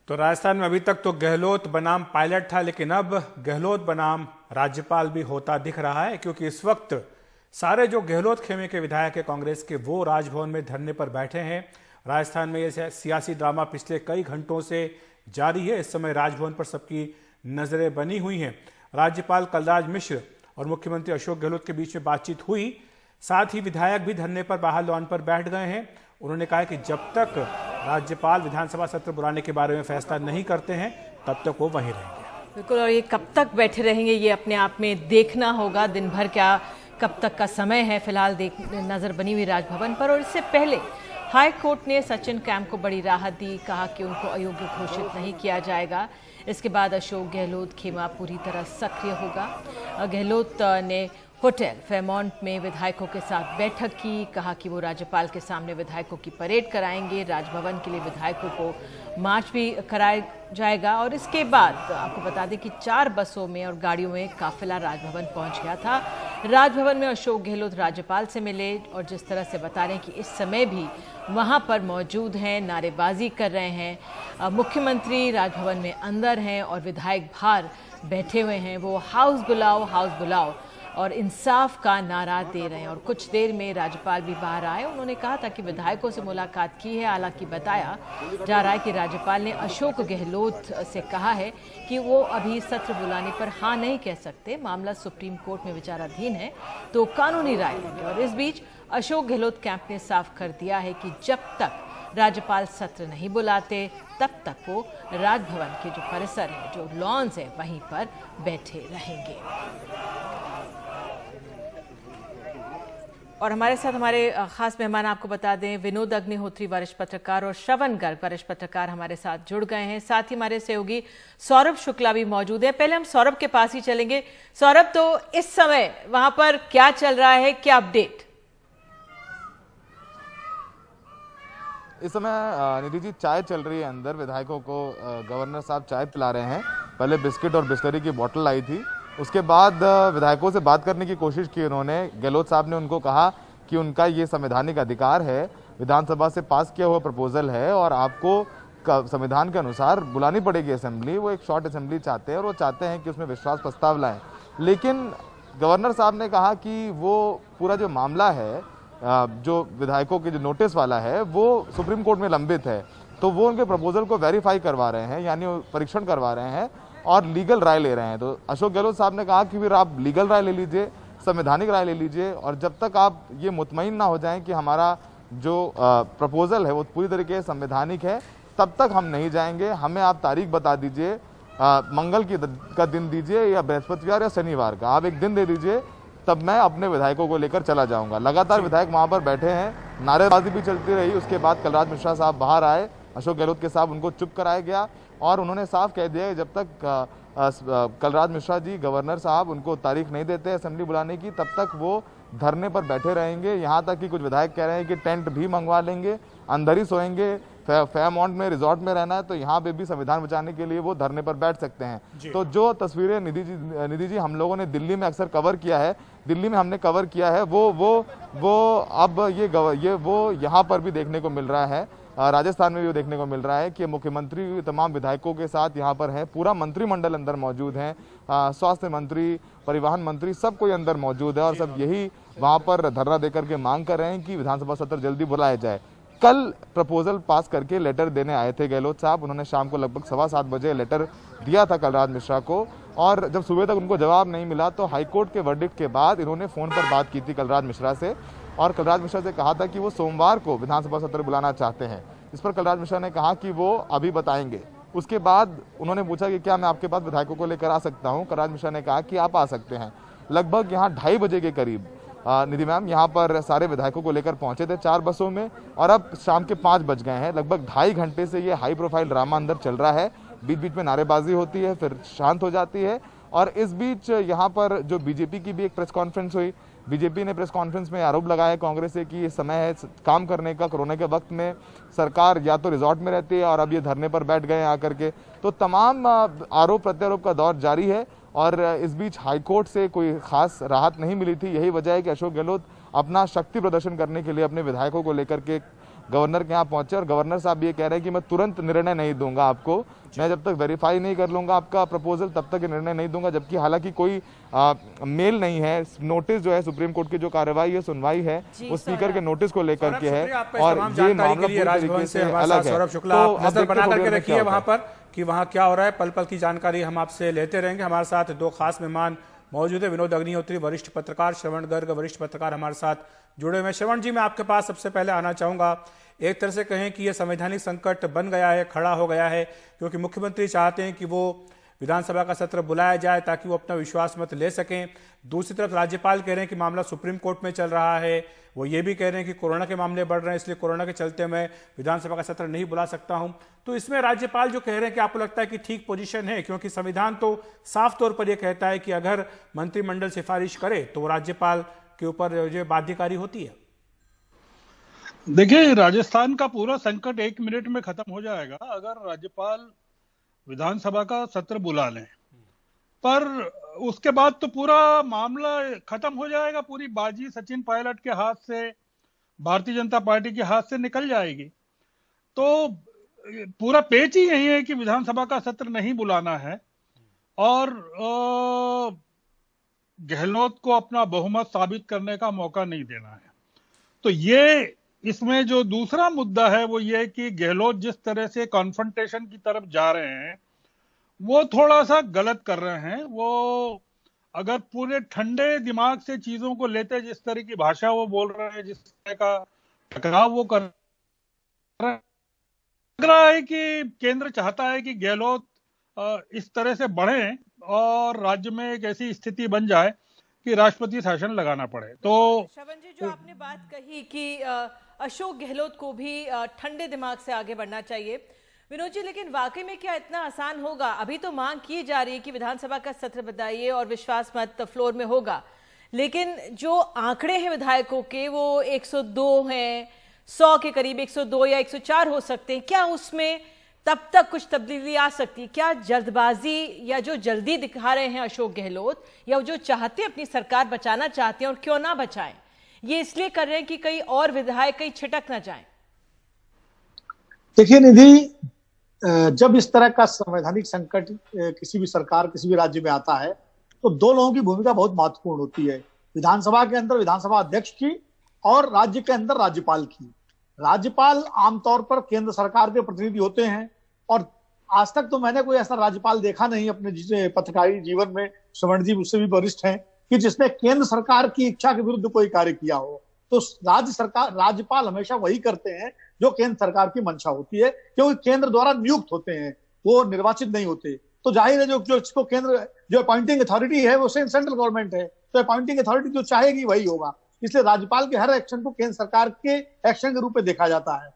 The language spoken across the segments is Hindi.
तो राजस्थान में अभी तक तो गहलोत बनाम पायलट था, लेकिन अब गहलोत बनाम राज्यपाल भी होता दिख रहा है, क्योंकि इस वक्त सारे जो गहलोत खेमे के विधायक है कांग्रेस के, वो राजभवन में धरने पर बैठे हैं। राजस्थान में यह सियासी ड्रामा पिछले कई घंटों से जारी है। इस समय राजभवन पर सबकी नजरें बनी हुई हैं। राज्यपाल कलराज मिश्र और मुख्यमंत्री अशोक गहलोत के बीच में बातचीत हुई। साथ ही विधायक भी धरने पर बाहर लॉन पर बैठ गए हैं। उन्होंने कहा कि जब तक राज्यपाल विधानसभा सत्र बुलाने के बारे में फैसला नहीं करते हैं तब तक वो वहीं रहेंगे। बिल्कुल, और ये कब तक बैठे रहेंगे ये अपने आप में देखना होगा। दिन भर क्या कब तक का समय है, फिलहाल नजर बनी हुई राजभवन पर। और इससे पहले हाई कोर्ट ने सचिन कैम्प को बड़ी राहत दी, कहा कि उनको अयोग्य घोषित नहीं किया जाएगा। इसके बाद अशोक गहलोत खेमा पूरी तरह सक्रिय होगा। गहलोत ने होटल फेयरमाउंट में विधायकों के साथ बैठक की, कहा कि वो राज्यपाल के सामने विधायकों की परेड कराएंगे। राजभवन के लिए विधायकों को मार्च भी कराया जाएगा। और इसके बाद आपको बता दें कि 4 बसों में और गाड़ियों में काफिला राजभवन पहुंच गया था। राजभवन में अशोक गहलोत राज्यपाल से मिले और जिस तरह से बता रहे हैं कि इस समय भी वहां पर मौजूद हैं, नारेबाजी कर रहे हैं। मुख्यमंत्री राजभवन में अंदर हैं और विधायक बाहर बैठे हुए हैं। वो हाउस बुलाओ और इंसाफ का नारा दे रहे हैं। और कुछ देर में राज्यपाल भी बाहर आए। उन्होंने कहा था कि विधायकों से मुलाकात की है। हालांकि बताया जा रहा है कि राज्यपाल ने अशोक गहलोत से कहा है कि वो अभी सत्र बुलाने पर हाँ नहीं कह सकते। मामला सुप्रीम कोर्ट में विचाराधीन है, तो कानूनी राय लेंगे। और इस बीच अशोक गहलोत कैंप ने साफ कर दिया है कि जब तक राज्यपाल सत्र नहीं बुलाते तब तक वो राजभवन के जो परिसर है, जो लॉन्स है, वहीं पर बैठे रहेंगे। और हमारे साथ हमारे खास मेहमान आपको बता दें, विनोद अग्निहोत्री वरिष्ठ पत्रकार और श्रवण गर्ग वरिष्ठ पत्रकार हमारे साथ जुड़ गए हैं। साथ ही हमारे सहयोगी सौरभ शुक्ला भी मौजूद है। पहले हम सौरभ के पास ही चलेंगे। सौरभ, तो इस समय वहां पर क्या चल रहा है, क्या अपडेट? इस समय निधि जी चाय चल रही है अंदर। विधायकों को गवर्नर साहब चाय पिला रहे हैं। पहले बिस्किट और बिस्लरी की बोतल आई थी। उसके बाद विधायकों से बात करने की कोशिश की उन्होंने। गहलोत साहब ने उनको कहा कि उनका ये संवैधानिक अधिकार है, विधानसभा से पास किया हुआ प्रपोजल है और आपको संविधान के अनुसार बुलानी पड़ेगी असेंबली। वो एक शॉर्ट असेंबली चाहते हैं और वो चाहते हैं कि उसमें विश्वास प्रस्ताव लाएं। लेकिन गवर्नर साहब ने कहा कि वो पूरा जो मामला है, जो विधायकों के जो नोटिस वाला है, वो सुप्रीम कोर्ट में लंबित है। तो वो उनके प्रपोजल को वेरीफाई करवा रहे हैं, यानी परीक्षण करवा रहे हैं और लीगल राय ले रहे हैं। तो अशोक गहलोत साहब ने कहा कि फिर आप लीगल राय ले लीजिए, संवैधानिक राय ले लीजिए, और जब तक आप ये मुतमईन ना हो जाएं कि हमारा जो प्रपोजल है वो पूरी तरीके से संवैधानिक है, तब तक हम नहीं जाएंगे। हमें आप तारीख बता दीजिए, मंगल का दिन दीजिए या बृहस्पतिवार या शनिवार का, आप एक दिन दे दीजिए, तब मैं अपने विधायकों को लेकर चला जाऊंगा। लगातार विधायक वहां पर बैठे हैं, नारेबाजी भी चलती रही। उसके बाद कलराज मिश्रा साहब बाहर आए, अशोक गहलोत के साहब उनको चुप कराया गया और उन्होंने साफ कह दिया कि जब तक कलराज मिश्रा जी गवर्नर साहब उनको तारीख नहीं देते असेंबली बुलाने की, तब तक वो धरने पर बैठे रहेंगे। यहाँ तक कि कुछ विधायक कह रहे हैं कि टेंट भी मंगवा लेंगे, अंदर ही सोएंगे। फेयरमाउंट में रिजॉर्ट में रहना है तो यहाँ पे भी संविधान बचाने के लिए वो धरने पर बैठ सकते हैं। तो जो तस्वीरें निधि जी हम लोगों ने दिल्ली में अक्सर कवर किया है, दिल्ली में हमने कवर किया है, वो अब वो यहाँ पर भी देखने को मिल रहा है। राजस्थान में भी देखने को मिल रहा है कि मुख्यमंत्री तमाम विधायकों के साथ यहाँ पर है, पूरा मंत्रिमंडल अंदर मौजूद है, स्वास्थ्य मंत्री, परिवहन मंत्री, सब कोई अंदर मौजूद है और सब यही वहाँ पर धरना देकर के मांग कर रहे हैं कि विधानसभा सत्र जल्दी बुलाया जाए। कल प्रपोजल पास करके लेटर देने आए थे गहलोत साहब। उन्होंने शाम को लगभग 7:15 बजे लेटर दिया था कलराज मिश्रा को, और जब सुबह तक उनको जवाब नहीं मिला तो हाईकोर्ट के वर्डिक्ट के बाद इन्होंने फोन पर बात की थी कलराज मिश्रा से और कलराज मिश्रा से कहा था कि वो सोमवार को विधानसभा सत्र बुलाना चाहते हैं। इस पर कलराज मिश्रा ने कहा कि वो अभी बताएंगे। उसके बाद उन्होंने पूछा कि क्या मैं आपके पास विधायकों को लेकर आ सकता हूं? कलराज मिश्रा ने कहा कि आप आ सकते हैं। लगभग यहाँ 2:30 बजे के करीब निधि मैम यहाँ पर सारे विधायकों को लेकर पहुंचे थे 4 बसों में, और अब शाम के 5 बज गए हैं। लगभग 2.5 घंटे से ये हाई प्रोफाइल ड्रामा अंदर चल रहा है। बीच बीच में नारेबाजी होती है, फिर शांत हो जाती है। और इस बीच यहाँ पर जो बीजेपी की भी एक प्रेस कॉन्फ्रेंस हुई। बीजेपी ने प्रेस कॉन्फ्रेंस में आरोप लगाया कांग्रेस से कि ये समय है काम करने का, कोरोना के वक्त में सरकार या तो रिजॉर्ट में रहती है और अब ये धरने पर बैठ गए आकर के। तो तमाम आरोप प्रत्यारोप का दौर जारी है और इस बीच हाईकोर्ट से कोई खास राहत नहीं मिली थी। यही वजह है कि अशोक गहलोत अपना शक्ति प्रदर्शन करने के लिए अपने विधायकों को लेकर के गवर्नर के यहाँ पहुंचे और गवर्नर साहब ये कह रहे हैं कि मैं तुरंत निर्णय नहीं दूंगा आपको, मैं जब तक वेरीफाई नहीं कर लूंगा आपका प्रपोजल तब तक निर्णय नहीं दूंगा, जबकि हालांकि कोई मेल नहीं है। नोटिस जो है सुप्रीम कोर्ट की जो कार्रवाई है, सुनवाई है, वो स्पीकर के नोटिस को लेकर के है और ये मामला पूरी तरीके से अलग है। सौरभ शुक्ला, तो आप नजर बना करके रखिए वहां पर पर कि वहां क्या हो रहा है, पल पल की जानकारी हम आपसे लेते रहेंगे। हमारे साथ दो खास मेहमान मौजूद है, विनोद अग्निहोत्री वरिष्ठ पत्रकार, श्रवण गर्ग वरिष्ठ पत्रकार हमारे साथ जुड़े हुए हैं। श्रवण जी, मैं आपके पास सबसे पहले आना चाहूंगा, एक तरह से कहें कि यह संवैधानिक संकट बन गया है, खड़ा हो गया है, क्योंकि मुख्यमंत्री चाहते हैं कि वो विधानसभा का सत्र बुलाया जाए ताकि वो अपना विश्वास मत ले सकें। दूसरी तरफ राज्यपाल कह रहे हैं कि मामला सुप्रीम कोर्ट में चल रहा है, वो ये भी कह रहे हैं कि कोरोना के मामले बढ़ रहे हैं, इसलिए कोरोना के चलते मैं विधानसभा का सत्र नहीं बुला सकता हूं। तो इसमें राज्यपाल जो कह रहे हैं कि आपको लगता है कि ठीक पोजीशन है, क्योंकि संविधान तो साफ तौर पर यह कहता है कि अगर मंत्रिमंडल सिफारिश करे तो राज्यपाल के ऊपर जो बाध्यकारी होती है। देखिए, राजस्थान का पूरा संकट 1 मिनट में खत्म हो जाएगा अगर राज्यपाल विधानसभा का सत्र बुला लें, पर उसके बाद तो पूरा मामला खत्म हो जाएगा, पूरी बाजी सचिन पायलट के हाथ से, भारतीय जनता पार्टी के हाथ से निकल जाएगी। तो पूरा पेच ही यही है कि विधानसभा का सत्र नहीं बुलाना है और गहलोत को अपना बहुमत साबित करने का मौका नहीं देना है। तो ये इसमें जो दूसरा मुद्दा है वो ये कि गहलोत जिस तरह से कॉन्फ्रंटेशन की तरफ जा रहे हैं वो थोड़ा सा गलत कर रहे हैं। वो अगर पूरे ठंडे दिमाग से चीजों को लेते, जिस तरह की भाषा वो बोल रहे हैं, जिस तरह का टकराव वो कर रहे हैं, लग रहा है कि केंद्र चाहता है कि गहलोत इस तरह से बढ़े और राज्य में एक ऐसी स्थिति बन जाए कि राष्ट्रपति शासन लगाना पड़े। तो श्रवण जी, जो आपने बात कही कि अशोक गहलोत को भी ठंडे दिमाग से आगे बढ़ना चाहिए, विनोद जी, लेकिन वाकई में क्या इतना आसान होगा? अभी तो मांग की जा रही है कि विधानसभा का सत्र बताइए और विश्वास मत फ्लोर में होगा, लेकिन जो आंकड़े हैं विधायकों के वो 102 हैं, 100 के करीब 102 या 104 हो सकते हैं। क्या उसमें तब तक कुछ तब्दीली आ सकती है? क्या जल्दबाजी या जो जल्दी दिखा रहे हैं अशोक गहलोत, या जो चाहते हैं अपनी सरकार बचाना चाहते हैं और क्यों ना बचाएं, ये इसलिए कर रहे हैं कि कई और विधायक कहीं छिटक ना जाएं? देखिए निधि, जब इस तरह का संवैधानिक संकट किसी भी सरकार, किसी भी राज्य में आता है तो दो लोगों की भूमिका बहुत महत्वपूर्ण होती है। विधानसभा के अंदर विधानसभा अध्यक्ष की और राज्य के अंदर राज्यपाल की। राज्यपाल आमतौर पर केंद्र सरकार के प्रतिनिधि होते हैं और आज तक तो मैंने कोई ऐसा राज्यपाल देखा नहीं अपने पत्रकारी जीवन में, श्रवण जी मुझसे भी वरिष्ठ हैं, कि जिसने केंद्र सरकार की इच्छा के विरुद्ध कोई कार्य किया हो। तो राज्यपाल हमेशा वही करते हैं जो केंद्र सरकार की मंशा होती है, क्योंकि केंद्र द्वारा नियुक्त होते हैं, वो निर्वाचित नहीं होते। तो जाहिर है जो इसको केंद्र जो अपॉइंटिंग अथॉरिटी है वो सेंट्रल गवर्नमेंट है, तो अपॉइंटिंग अथॉरिटी जो चाहेगी वही होगा। इसलिए राज्यपाल के हर एक्शन को केंद्र सरकार के एक्शन के रूप में देखा जाता है।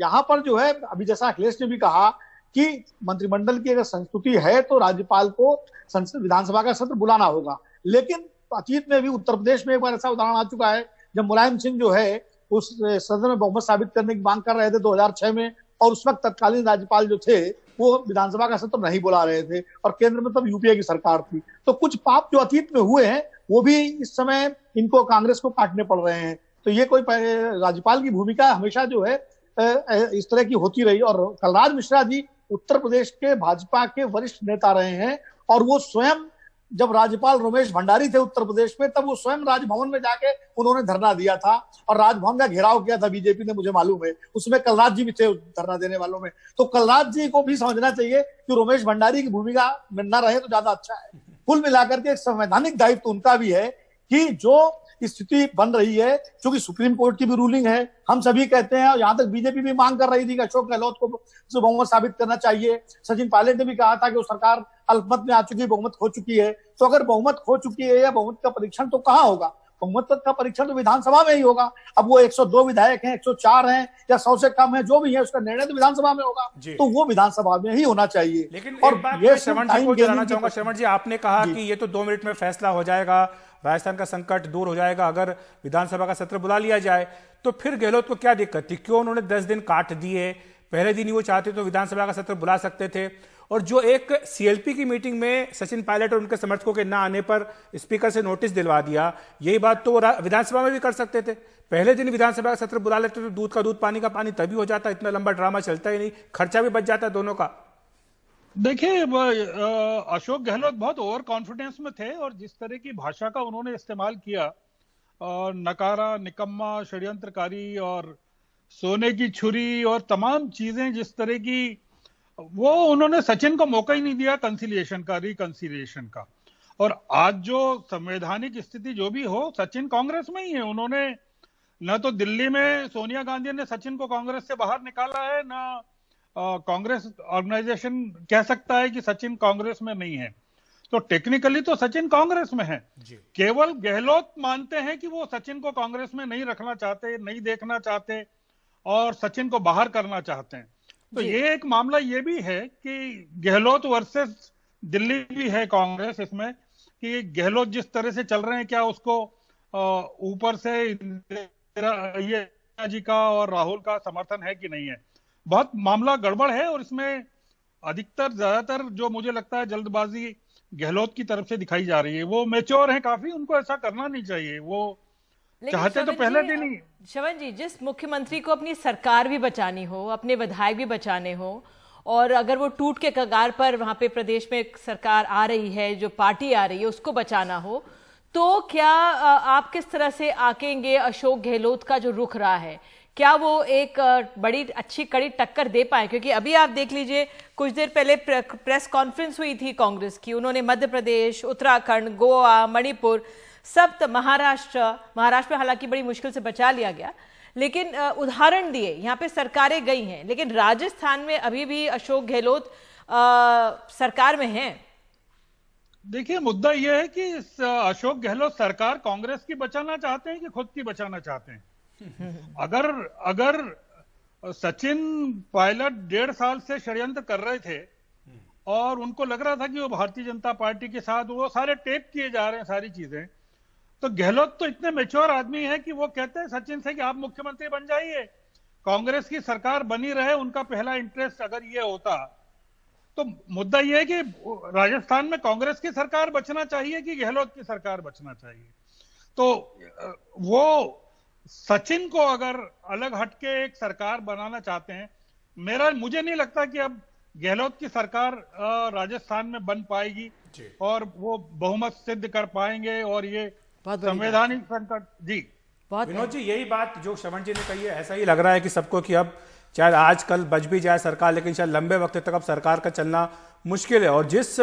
यहाँ पर जो है, अभी जैसा अखिलेश ने भी कहा कि मंत्रिमंडल की अगर संस्तुति है तो राज्यपाल को विधानसभा का सत्र बुलाना होगा। लेकिन अतीत में भी उत्तर प्रदेश में एक बार ऐसा उदाहरण आ चुका है जब मुलायम सिंह जो है उस सदन में बहुमत साबित करने की मांग कर रहे थे 2006 में, और उस वक्त तत्कालीन राज्यपाल जो थे वो विधानसभा का सत्र नहीं बुला रहे थे और केंद्र में तब यूपीए की सरकार थी। तो कुछ पाप जो अतीत में हुए हैं वो भी इस समय इनको कांग्रेस को काटने पड़ रहे हैं। तो ये कोई राज्यपाल की भूमिका हमेशा जो है इस तरह की होती रही। और कलराज मिश्रा जी उत्तर प्रदेश के भाजपा के वरिष्ठ नेता रहे हैं और वो स्वयं, जब राज्यपाल रमेश भंडारी थे उत्तर प्रदेश में, तब वो स्वयं राजभवन में जाके उन्होंने धरना दिया था और राजभवन का घेराव किया था बीजेपी ने, मुझे मालूम है। उसमें कलराज जी भी थे धरना देने वालों में। तो कलराज जी को भी समझना चाहिए कि रमेश भंडारी की भूमिका में न रहे तो ज्यादा अच्छा है। कुल मिलाकर के एक संवैधानिक दायित्व उनका भी है कि जो स्थिति बन रही है, क्योंकि सुप्रीम कोर्ट की भी रूलिंग है, हम सभी कहते हैं, और यहाँ तक बीजेपी भी मांग कर रही थी कि अशोक गहलोत को बहुमत साबित करना चाहिए। सचिन पायलट ने भी कहा था कि वो सरकार अल्पमत में आ चुकी है, बहुमत खो चुकी है। तो अगर बहुमत खो चुकी है या बहुमत का परीक्षण तो कहाँ होगा? बहुमत का परीक्षण तो विधानसभा में ही होगा। अब वो 102 विधायक हैं, 104 हैं या 100 से कम है, जो भी है उसका निर्णय तो विधानसभा में होगा, तो वो विधानसभा में ही होना चाहिए। लेकिन और एक बात ये श्रवण जी को जानना चाहूंगा। श्रवण जी, आपने कहा कि ये तो 2 मिनट में फैसला हो जाएगा, राजस्थान का संकट दूर हो जाएगा अगर विधानसभा का सत्र बुला लिया जाए, तो फिर गहलोत को क्या दिक्कत थी? क्यों उन्होंने 10 दिन काट दिए? पहले दिन ही वो चाहते तो विधानसभा का सत्र बुला सकते थे। और जो एक सीएलपी की मीटिंग में सचिन पायलट और उनके समर्थकों के ना आने पर स्पीकर से नोटिस दिलवा दिया, यही बात तो वो विधानसभा में भी कर सकते थे। पहले दिन विधानसभा का सत्र बुला लेते तो दूध का दूध पानी का पानी तभी हो जाता, इतना लंबा ड्रामा चलता ही नहीं, खर्चा भी बच जाता दोनों का। देखिए, अशोक गहलोत बहुत ओवर कॉन्फिडेंस में थे और जिस तरह की भाषा का उन्होंने इस्तेमाल किया, नकारा, निकम्मा, षड्यंत्रकारी और सोने की छुरी और तमाम चीजें जिस तरह की, वो उन्होंने सचिन को मौका ही नहीं दिया कंसिलिएशन का, रिकंसिलिएशन का। और आज जो संवैधानिक स्थिति जो भी हो, सचिन कांग्रेस में ही है। उन्होंने न तो दिल्ली में सोनिया गांधी ने सचिन को कांग्रेस से बाहर निकाला है, न कांग्रेस ऑर्गेनाइजेशन कह सकता है कि सचिन कांग्रेस में नहीं है। तो टेक्निकली तो सचिन कांग्रेस में है, केवल गहलोत मानते हैं कि वो सचिन को कांग्रेस में नहीं रखना चाहते, नहीं देखना चाहते और सचिन को बाहर करना चाहते हैं। तो ये एक मामला ये भी है कि गहलोत वर्सेस दिल्ली भी है कांग्रेस इसमें, कि गहलोत जिस तरह से चल रहे हैं, क्या उसको ऊपर से इंदिरा जी का और राहुल का समर्थन है कि नहीं है। बहुत मामला गड़बड़ है और इसमें अधिकतर, ज्यादातर जो मुझे लगता है जल्दबाजी गहलोत की तरफ से दिखाई जा रही है। वो मैच्योर है काफी, उनको ऐसा करना नहीं चाहिए। वो चाहते तो पहले दिन ही। श्रवण जी, जिस मुख्यमंत्री को अपनी सरकार भी बचानी हो, अपने विधायक भी बचाने हो, और अगर वो टूट के कगार पर वहां पे प्रदेश में सरकार आ रही है, जो पार्टी आ रही है उसको बचाना हो, तो क्या आप किस तरह से आकेंगे अशोक गहलोत का जो रुख रहा है? क्या वो एक बड़ी अच्छी कड़ी टक्कर दे पाए? क्योंकि अभी आप देख लीजिए, कुछ देर पहले प्रेस कॉन्फ्रेंस हुई थी कांग्रेस की, उन्होंने मध्य प्रदेश, उत्तराखंड, गोवा, मणिपुर, सब, महाराष्ट्र में हालांकि बड़ी मुश्किल से बचा लिया गया, लेकिन उदाहरण दिए, यहाँ पे सरकारें गई हैं, लेकिन राजस्थान में अभी भी अशोक गहलोत सरकार में हैं। देखिए, मुद्दा यह है कि अशोक गहलोत सरकार कांग्रेस की बचाना चाहते हैं कि खुद की बचाना चाहते हैं। अगर सचिन पायलट 1.5 साल से षड्यंत्र कर रहे थे और उनको लग रहा था कि वो भारतीय जनता पार्टी के साथ, वो सारे टेप किए जा रहे हैं सारी चीजें, तो गहलोत तो इतने मैच्योर आदमी है कि वो कहते हैं सचिन से कि आप मुख्यमंत्री बन जाइए, कांग्रेस की सरकार बनी रहे। उनका पहला इंटरेस्ट अगर ये होता, तो मुद्दा ये है कि राजस्थान में कांग्रेस की सरकार बचना चाहिए कि गहलोत की सरकार बचना चाहिए। तो वो सचिन को अगर अलग हटके एक सरकार बनाना चाहते हैं, मुझे नहीं लगता कि अब गहलोत की सरकार राजस्थान में बन पाएगी और वो बहुमत सिद्ध कर पाएंगे। और ये संवैधानिक संकट। जी विनोद जी, यही बात जो श्रवण जी ने कही है, ऐसा ही लग रहा है कि सबको कि अब चाहे आजकल बच भी जाए सरकार, लेकिन शायद लंबे वक्त तक अब सरकार का चलना मुश्किल है। और जिस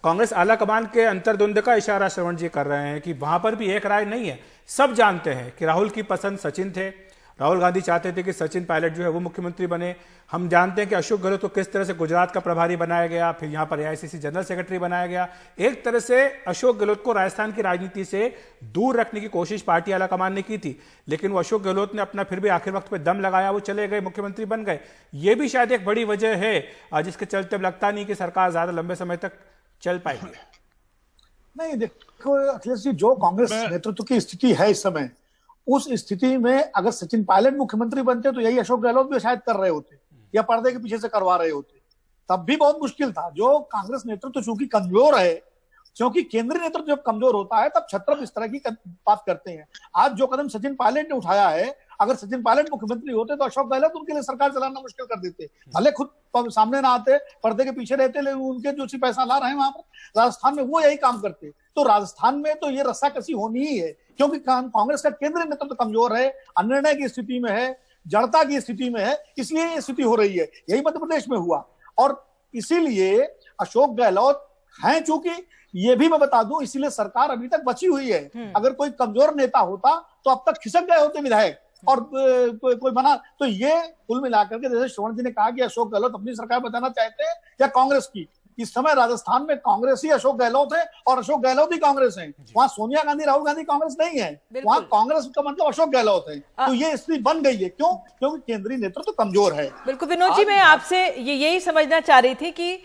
कांग्रेस आला कमान के अंतर्द्वंद का इशारा श्रवण जी कर रहे हैं कि वहां पर भी एक राय नहीं है। सब जानते हैं कि राहुल की पसंद सचिन थे, राहुल गांधी चाहते थे कि सचिन पायलट जो है वो मुख्यमंत्री बने। हम जानते हैं कि अशोक गहलोत को किस तरह से गुजरात का प्रभारी बनाया गया, फिर यहाँ पर एआईसीसी जनरल सेक्रेटरी बनाया गया। एक तरह से अशोक गहलोत को राजस्थान की राजनीति से दूर रखने की कोशिश पार्टी आलाकमान ने की थी, लेकिन वो अशोक गहलोत ने अपना फिर भी आखिर वक्त पे दम लगाया, वो चले गए, मुख्यमंत्री बन गए। ये भी शायद एक बड़ी वजह है जिसके चलते अब लगता नहीं कि सरकार ज्यादा लंबे समय तक चल पाएगी। नहीं, देखो अखिलेश जी, जो कांग्रेस नेतृत्व की स्थिति है इस समय, उस स्थिति में अगर सचिन पायलट मुख्यमंत्री बनते तो यही अशोक गहलोत भी शायद कर रहे होते या पर्दे के पीछे से करवा रहे होते, तब भी बहुत मुश्किल था। जो कांग्रेस नेतृत्व चूंकि कमजोर है, क्योंकि केंद्रीय नेतृत्व जब कमजोर होता है तब छत्रप इस तरह की बात करते हैं। आज जो कदम सचिन पायलट ने उठाया है, अगर सचिन पायलट मुख्यमंत्री होते तो अशोक गहलोत उनके लिए सरकार चलाना मुश्किल कर देते। भले खुद सामने ना आते, पर्दे के पीछे रहते, लेकिन उनके जो पैसा ला रहे हैं वहां पर राजस्थान में वो यही काम करते। तो राजस्थान में तो ये रस्साकसी होनी ही है, क्योंकि कांग्रेस का केंद्रीय नेतृत्व कमजोर है, अनिर्णय की स्थिति में है, जड़ता की स्थिति में है, इसलिए ये स्थिति हो रही है। यही मध्य प्रदेश में हुआ और इसीलिए अशोक गहलोत हैं, चूंकि ये भी मैं बता दूं, इसीलिए सरकार अभी तक बची हुई है। अगर कोई कमजोर नेता होता तो अब तक खिसक गए होते विधायक और कोई बना। तो ये कुल मिलाकर के, जैसे श्रवण जी ने कहा कि अशोक गहलोत अपनी सरकार बताना चाहते हैं या कांग्रेस की, इस समय राजस्थान में कांग्रेस ही अशोक गहलोत है और अशोक गहलोत ही कांग्रेस है। वहां सोनिया गांधी, राहुल गांधी कांग्रेस नहीं है, वहां कांग्रेस का मतलब अशोक गहलोत है। तो ये स्थिति बन गई है। क्यों? क्योंकि केंद्रीय नेतृत्व तो कमजोर है। बिल्कुल विनोद जी, मैं आपसे यही समझना चाह रही थी कि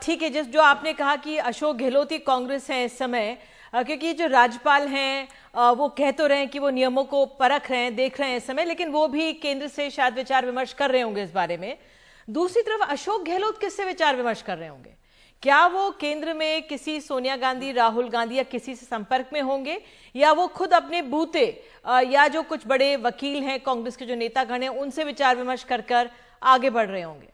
ठीक है, जो आपने कहा कि अशोक गहलोत ही कांग्रेस है इस समय, क्योंकि जो राज्यपाल हैं वो कह तो रहे हैं कि वो नियमों को परख रहे हैं, देख रहे हैं इस समय, लेकिन वो भी केंद्र से शायद विचार विमर्श कर रहे होंगे इस बारे में। दूसरी तरफ अशोक गहलोत किससे विचार विमर्श कर रहे होंगे? क्या वो केंद्र में किसी सोनिया गांधी, राहुल गांधी या किसी से संपर्क में होंगे, या वो खुद अपने बूते या जो कुछ बड़े वकील हैं कांग्रेस के जो नेतागण हैं उनसे विचार विमर्श कर कर आगे बढ़ रहे होंगे?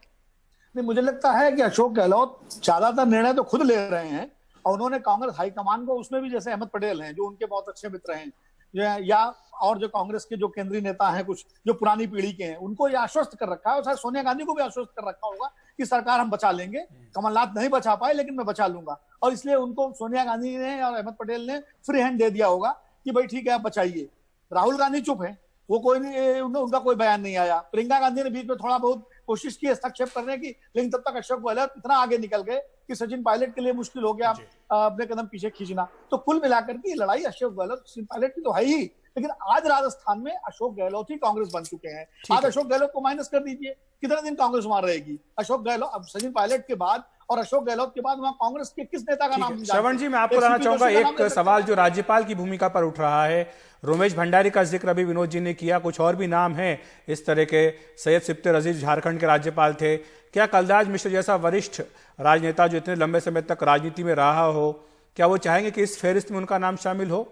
नहीं, मुझे लगता है कि अशोक गहलोत ज्यादातर निर्णय तो खुद ले रहे हैं, और उन्होंने कांग्रेस हाईकमान को, उसमें भी जैसे अहमद पटेल हैं जो उनके बहुत अच्छे मित्र हैं, या और जो कांग्रेस के जो केंद्रीय नेता हैं कुछ जो पुरानी पीढ़ी के हैं, उनको ये आश्वस्त कर रखा है, और शायद सोनिया गांधी को भी आश्वस्त कर रखा होगा कि सरकार हम बचा लेंगे, कमलनाथ नहीं बचा पाए लेकिन मैं बचा लूंगा। और इसलिए उनको सोनिया गांधी ने और अहमद पटेल ने फ्री हैंड दे दिया होगा कि भाई ठीक है आप बचाइए। राहुल गांधी चुप है, वो कोई नहीं, उनका कोई बयान नहीं आया। प्रियंका गांधी ने बीच में थोड़ा बहुत कोशिश की हस्तक्षेप करने की, लेकिन तब तक अशोक गहलोत इतना आगे निकल गए कि सचिन पायलट के लिए मुश्किल हो गया अपने कदम पीछे खींचना। तो कुल मिलाकर की लड़ाई अशोक गहलोत सचिन पायलट की तो है ही, लेकिन आज राजस्थान में अशोक गहलोत ही कांग्रेस बन चुके हैं। आज अशोक गहलोत को माइनस कर दीजिए, कितने दिन कांग्रेस वहां रहेगी? अशोक गहलोत अब सचिन पायलट के बाद और अशोक गहलोत के बाद वहां कांग्रेस के किस नेता का नाम? श्रवण जी, मैं आपको लाना चाहूंगा एक सवाल जो राज्यपाल की भूमिका पर उठ रहा है। रोमेश भंडारी का जिक्र अभी विनोद जी ने किया, कुछ और भी नाम हैं इस तरह के। सैयद सिफ्ते अजीज झारखंड के राज्यपाल थे। क्या कलराज मिश्र जैसा वरिष्ठ राजनेता जो इतने लंबे समय तक राजनीति में रहा हो, क्या वो चाहेंगे कि इस फहरिस्त में उनका नाम शामिल हो?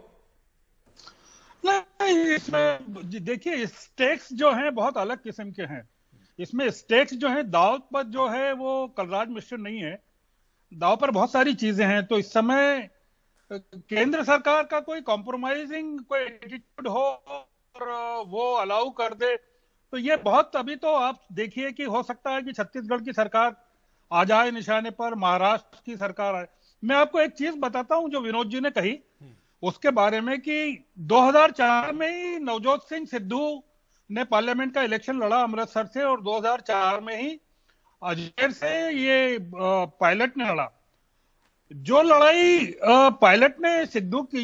नहीं, इसमें देखिए स्टेक्स जो हैं बहुत अलग किस्म के हैं। इसमें स्टेक्स जो है, दाव पर जो है वो कलराज मिश्र नहीं है, दाव पर बहुत सारी चीजें हैं। तो इस समय केंद्र सरकार का कोई कॉम्प्रोमाइजिंग कोई एटीट्यूड हो और वो अलाउ कर दे, तो ये बहुत, अभी तो आप देखिए कि हो सकता है कि छत्तीसगढ़ की सरकार आ जाए निशाने पर, महाराष्ट्र की सरकार आए। मैं आपको एक चीज बताता हूं जो विनोद जी ने कही उसके बारे में, कि 2004 में ही नवजोत सिंह सिद्धू ने पार्लियामेंट का इलेक्शन लड़ा अमृतसर से, और 2004 में ही अजमेर से ये पायलट ने लड़ा। जो लड़ाई पायलट ने सिद्धू की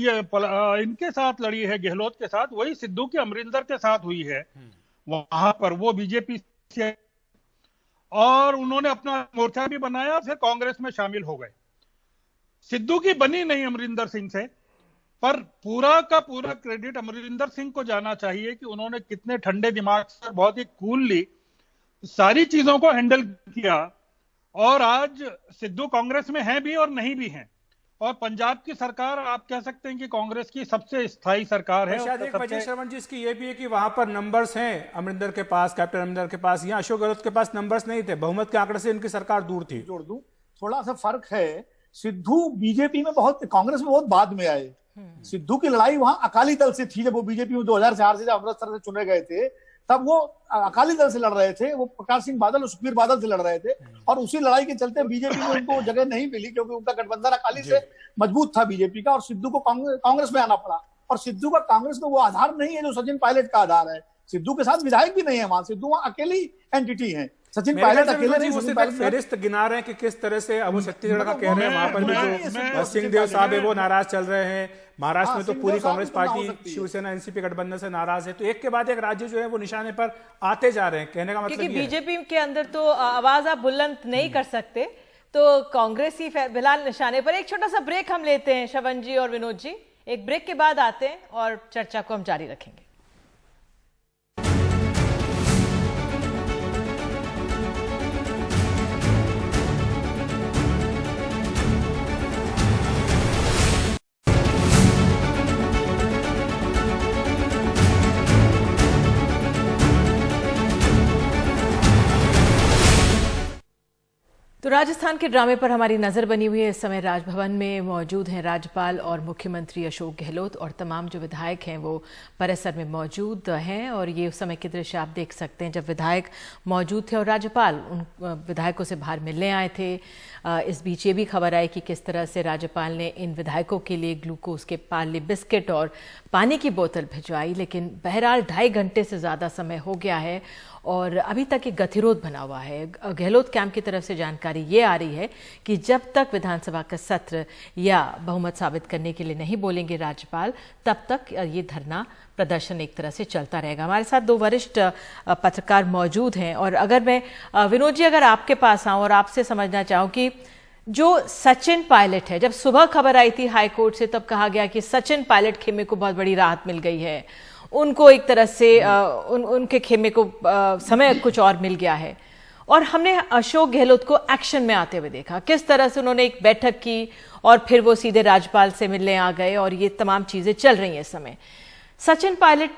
इनके साथ लड़ी है, गहलोत के साथ, वही सिद्धू की अमरिंदर के साथ हुई है। वहां पर वो बीजेपी से, और उन्होंने अपना मोर्चा भी बनाया, फिर कांग्रेस में शामिल हो गए। सिद्धू की बनी नहीं अमरिंदर सिंह से, पर पूरा का पूरा क्रेडिट अमरिंदर सिंह को जाना चाहिए कि उन्होंने कितने ठंडे दिमाग से बहुत ही कूलली सारी चीजों को हैंडल किया। और आज सिद्धू कांग्रेस में हैं भी और नहीं भी हैं, और पंजाब की सरकार आप कह सकते हैं कि कांग्रेस की सबसे स्थायी सरकार है। शायद एक वजह श्रवण जी इसकी ये भी है कि वहां पर नंबर्स हैं अमरिंदर के पास, कैप्टन अमरिंदर के पास। यहाँ अशोक गहलोत के पास नंबर्स नहीं थे, बहुमत के आंकड़े से इनकी सरकार दूर थी। जोड़ दूं, थोड़ा सा फर्क है। सिद्धू बीजेपी में बहुत, कांग्रेस में बहुत बाद में आए। सिद्धू की लड़ाई वहां अकाली दल से थी। जब वो बीजेपी में 2004 से जब अमृतसर से चुने गए थे, तब वो अकाली दल से लड़ रहे थे। वो प्रकाश सिंह बादल और सुखबीर बादल से लड़ रहे थे, और उसी लड़ाई के चलते बीजेपी में उनको जगह नहीं मिली, क्योंकि उनका गठबंधन अकाली से मजबूत था बीजेपी का, और सिद्धू को कांग्रेस में आना पड़ा। और सिद्धू का कांग्रेस में वो आधार नहीं है जो सचिन पायलट का आधार है। सिद्धू के साथ विधायक भी नहीं है वहां, सिद्धू वहां अकेली एंटिटी है। सचिन पायलट अकेले नहीं, सचिन पायलट फेरिस्त गिना रहे हैं कि किस तरह से अब वो छत्तीसगढ़ का कह रहे हैं। वहां पर भी जो सिंहदेव साहब है वो नाराज चल रहे हैं। महाराष्ट्र में तो पूरी कांग्रेस पार्टी शिवसेना एनसीपी गठबंधन से नाराज है। तो एक के बाद एक राज्य जो है वो निशाने पर आते जा रहे हैं। कहने का मतलब क्योंकि बीजेपी के अंदर तो आवाज आप बुलंद नहीं कर सकते, तो कांग्रेस ही फिलहाल निशाने पर। एक छोटा सा ब्रेक हम लेते हैं श्रवण जी और विनोद जी, एक ब्रेक के बाद आते हैं और चर्चा को हम जारी रखेंगे। तो राजस्थान के ड्रामे पर हमारी नजर बनी हुई है। इस समय राजभवन में मौजूद हैं राज्यपाल और मुख्यमंत्री अशोक गहलोत, और तमाम जो विधायक हैं वो परिसर में मौजूद हैं। और ये उस समय के दृश्य आप देख सकते हैं जब विधायक मौजूद थे और राज्यपाल उन विधायकों से बाहर मिलने आए थे। इस बीच ये भी खबर आई कि किस तरह से राज्यपाल ने इन विधायकों के लिए ग्लूकोज के पार्ले बिस्किट और पानी की बोतल भिजवाई। लेकिन बहरहाल 2.5 घंटे से ज़्यादा समय हो गया है और अभी तक एक गतिरोध बना हुआ है। गहलोत कैंप की तरफ से जानकारी ये आ रही है कि जब तक विधानसभा का सत्र या बहुमत साबित करने के लिए नहीं बोलेंगे राज्यपाल, तब तक ये धरना प्रदर्शन एक तरह से चलता रहेगा। हमारे साथ 2 वरिष्ठ पत्रकार मौजूद हैं, और अगर मैं विनोद जी अगर आपके पास आऊं और आपसे समझना चाहूं कि जो सचिन पायलट है, जब सुबह खबर आई थी हाई कोर्ट से तब कहा गया कि सचिन पायलट खेमे को बहुत बड़ी राहत मिल गई है, उनको एक तरह से उनके खेमे को समय कुछ और मिल गया है, और हमने अशोक गहलोत को एक्शन में आते हुए देखा, किस तरह से उन्होंने एक बैठक की और फिर वो सीधे राज्यपाल से मिलने आ गए और ये तमाम चीजें चल रही हैं इस समय। सचिन पायलट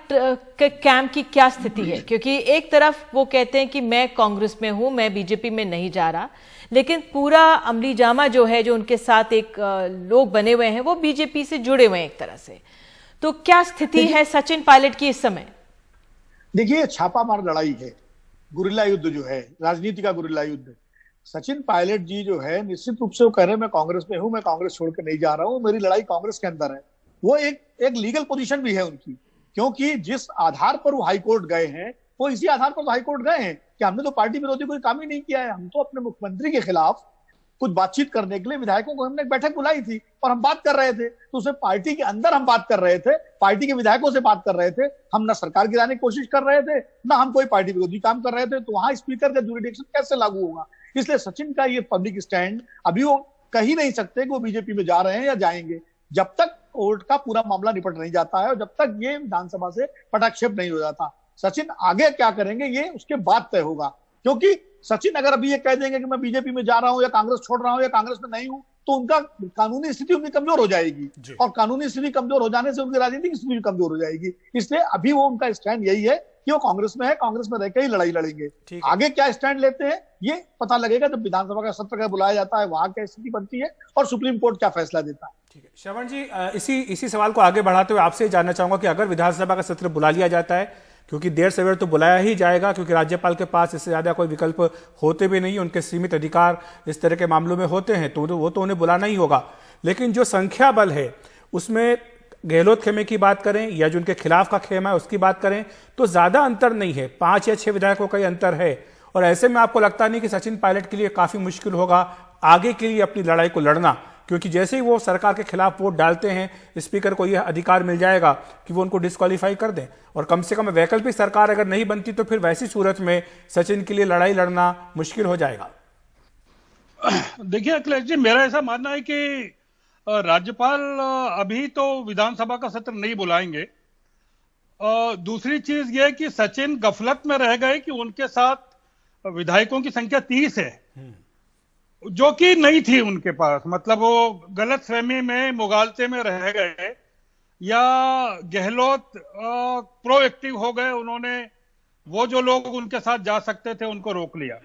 के कैंप की क्या स्थिति है? क्योंकि एक तरफ वो कहते हैं कि मैं कांग्रेस में हूं, मैं बीजेपी में नहीं जा रहा, लेकिन पूरा अमली जामा जो है, जो उनके साथ एक लोग बने हुए हैं, वो बीजेपी से जुड़े हुए हैं एक तरह से। तो क्या स्थिति है सचिन पायलट की इस समय? देखिए, छापामार लड़ाई है, गुरिल्ला युद्ध जो है, राजनीति का गुरिल्ला युद्ध। सचिन पायलट जी जो है, निश्चित रूप से वो कह रहे हैं मैं कांग्रेस में हूं, मैं कांग्रेस छोड़ के नहीं जा रहा हूं, मेरी लड़ाई कांग्रेस के अंदर है। वो एक लीगल पोजीशन भी है उनकी, क्योंकि जिस आधार पर वो हाईकोर्ट गए हैं, वो इसी आधार पर तो हाईकोर्ट गए हैं कि हमने तो पार्टी विरोधी कोई काम ही नहीं किया है। हम तो अपने मुख्यमंत्री के खिलाफ कुछ बातचीत करने के लिए विधायकों को हमने एक बैठक बुलाई थी और हम बात कर रहे थे, तो उसमें पार्टी के अंदर हम बात कर रहे थे, पार्टी के विधायकों से बात कर रहे थे। हम ना सरकार गिराने की कोशिश कर रहे थे, ना हम कोई पार्टी विरोधी काम कर रहे थे। तो वहां स्पीकर का जुरिडिक्शन कैसे लागू होगा? इसलिए सचिन का ये पब्लिक स्टैंड, अभी वो कह ही नहीं सकते कि वो बीजेपी में जा रहे हैं या जाएंगे, जब तक कोर्ट का पूरा मामला निपट नहीं जाता है और जब तक ये विधानसभा से पटाक्षेप नहीं हो जाता। सचिन आगे क्या करेंगे ये उसके बाद तय होगा, क्योंकि सचिन अगर अभी ये कह देंगे कि मैं बीजेपी में जा रहा हूं या कांग्रेस छोड़ रहा हूं या कांग्रेस में नहीं हूं, तो उनका कानूनी स्थिति उनकी कमजोर हो जाएगी और कानूनी स्थिति कमजोर हो जाने से उनकी राजनीतिक स्थिति भी कमजोर हो जाएगी। इसलिए अभी वो उनका स्टैंड यही है कि वो कांग्रेस में है, कांग्रेस में रहकर ही लड़ाई लड़ेंगे। आगे क्या स्टैंड लेते हैं ये पता लगेगा जब विधानसभा का सत्र का बुलाया जाता है, वहां क्या स्थिति बनती है और सुप्रीम कोर्ट क्या फैसला देता है। ठीक है श्रवण जी, इसी सवाल को आगे बढ़ाते हुए आपसे जानना चाहूंगा कि अगर विधानसभा का सत्र बुला लिया जाता है, क्योंकि देर सवेर तो बुलाया ही जाएगा, क्योंकि राज्यपाल के पास इससे ज्यादा कोई विकल्प होते भी नहीं, उनके सीमित अधिकार इस तरह के मामलों में होते हैं, तो वो तो उन्हें बुलाना ही होगा। लेकिन जो संख्या बल है उसमें गहलोत खेमे की बात करें या जो उनके खिलाफ का खेमा है उसकी बात करें, तो ज्यादा अंतर नहीं है, 5 या 6 विधायकों का ही अंतर है। और ऐसे में आपको लगता नहीं कि सचिन पायलट के लिए काफी मुश्किल होगा आगे के लिए अपनी लड़ाई को लड़ना, क्योंकि जैसे ही वो सरकार के खिलाफ वोट डालते हैं, स्पीकर को यह अधिकार मिल जाएगा कि वो उनको डिस्क्वालीफाई कर दें, और कम से कम वैकल्पिक सरकार अगर नहीं बनती तो फिर वैसी सूरत में सचिन के लिए लड़ाई लड़ना मुश्किल हो जाएगा। देखिए अखिलेश जी, मेरा ऐसा मानना है कि राज्यपाल अभी तो विधानसभा का सत्र नहीं बुलाएंगे। दूसरी चीज ये कि सचिन गफलत में रह गए कि उनके साथ विधायकों की संख्या 30 है, जो कि नहीं थी उनके पास। मतलब वो गलतफहमी में, मुगालते में रह गए, या गहलोत प्रोएक्टिव हो गए, उन्होंने वो जो लोग उनके साथ जा सकते थे उनको रोक लिया।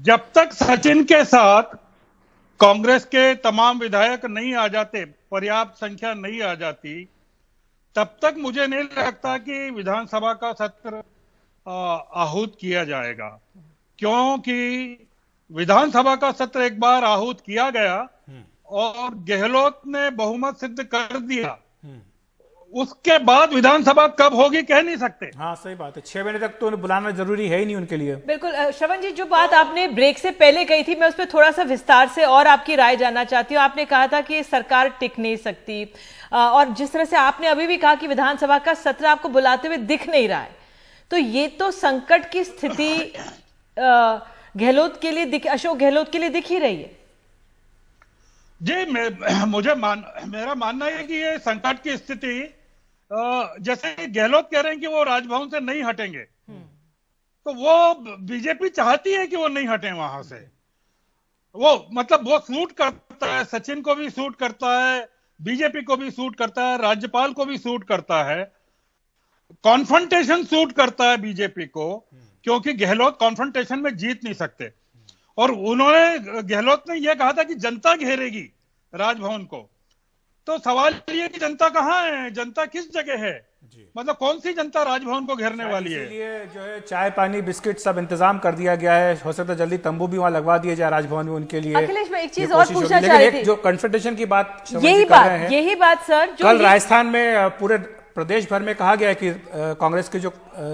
जब तक सचिन के साथ कांग्रेस के तमाम विधायक नहीं आ जाते, पर्याप्त संख्या नहीं आ जाती, तब तक मुझे नहीं लगता कि विधानसभा का सत्र आहूत किया जाएगा। क्योंकि विधानसभा का सत्र एक बार आहूत किया गया और गहलोत ने बहुमत सिद्ध कर दिया, उसके बाद विधानसभा कब होगी कह नहीं सकते। हाँ सही बात है, 6 महीने तक तो उन्हें बुलाना जरूरी है ही नहीं उनके लिए। बिल्कुल। श्रवण जी, जो बात आपने ब्रेक से पहले कही थी, मैं उस पर थोड़ा सा विस्तार से और आपकी राय जानना चाहती हूँ। आपने कहा था कि सरकार टिक नहीं सकती, और जिस तरह से आपने अभी भी कहा कि विधानसभा का सत्र आपको बुलाते हुए दिख नहीं रहा है, तो ये तो संकट की स्थिति गहलोत के लिए, अशोक गहलोत के लिए दिख ही रही है। जी, मेरा मानना है कि ये संकट की स्थिति, जैसे गहलोत कह रहे हैं कि वो राजभवन से नहीं हटेंगे, तो वो बीजेपी चाहती है कि वो नहीं हटें वहां से। वो मतलब वो सूट करता है, सचिन को भी सूट करता है, बीजेपी को भी सूट करता है, राज्यपाल को भी सूट करता है, कॉन्फ्रंटेशन सूट करता है बीजेपी को, क्योंकि गहलोत कॉन्फ्रंटेशन में जीत नहीं सकते। और गहलोत ने यह कहा था कि जनता घेरेगी राजभवन को। तो सवाल ये कि जनता कहाँ है, जनता किस जगह है, मतलब कौन सी जनता राजभवन को घेरने वाली है। इसलिए जो है चाय पानी बिस्किट सब इंतजाम कर दिया गया है, हो सकता है जल्दी तंबू भी वहां लगवा दिए जाए राजभवन में उनके लिए। अखिलेश, मैं एक चीज और पूछना चाह रही थी, जो कन्फ्रंटेशन की बात, यही बात सर, कल राजस्थान में पूरे प्रदेश भर में कहा गया है कि कांग्रेस के जो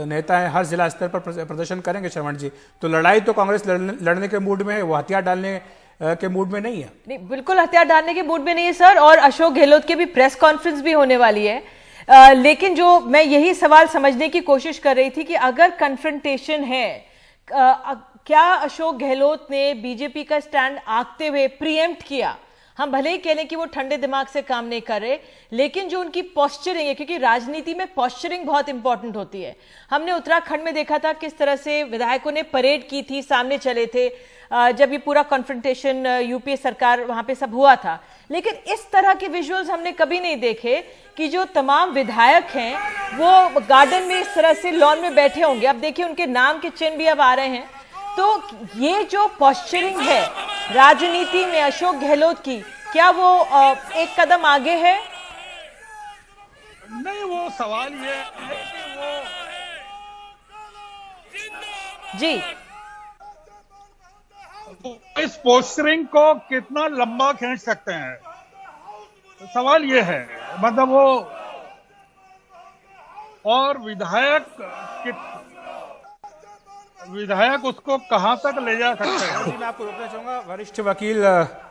नेता हैं हर जिला स्तर पर प्रदर्शन करेंगे श्रवण जी, तो लड़ाई तो कांग्रेस लड़ने के मूड में है, वो हथियार डालने के मूड में नहीं है। नहीं, बिल्कुल हथियार डालने के मूड में नहीं है सर, और अशोक गहलोत की भी प्रेस कॉन्फ्रेंस भी होने वाली है। लेकिन जो मैं यही सवाल समझने की कोशिश कर रही थी कि अगर कन्फ्रंटेशन है, क्या अशोक गहलोत ने बीजेपी का स्टैंड आंकते हुए प्रीएम्प्ट किया हम भले ही कह लें कि वो ठंडे दिमाग से काम नहीं कर रहे, लेकिन जो उनकी पोस्चरिंग है, क्योंकि राजनीति में पोस्चरिंग बहुत इंपॉर्टेंट होती है। हमने उत्तराखंड में देखा था किस तरह से विधायकों ने परेड की थी, सामने चले थे जब ये पूरा कॉन्फ्रंटेशन यूपीए सरकार वहां पे सब हुआ था। लेकिन इस तरह के विजुअल्स हमने कभी नहीं देखे कि जो तमाम विधायक हैं वो गार्डन में इस तरह से लॉन में बैठे होंगे। अब देखिए उनके नाम के चिन्ह भी अब आ रहे हैं। तो ये जो पोस्चरिंग है राजनीति में अशोक गहलोत की, क्या वो एक कदम आगे है? नहीं, वो सवाल ये है कि वो जी इस पोस्टरिंग को कितना लंबा खींच सकते हैं, सवाल ये है। मतलब वो और विधायक उसको कहां तक ले जा सकते हैं। मैं आपको रोकना चाहूंगा, वरिष्ठ वकील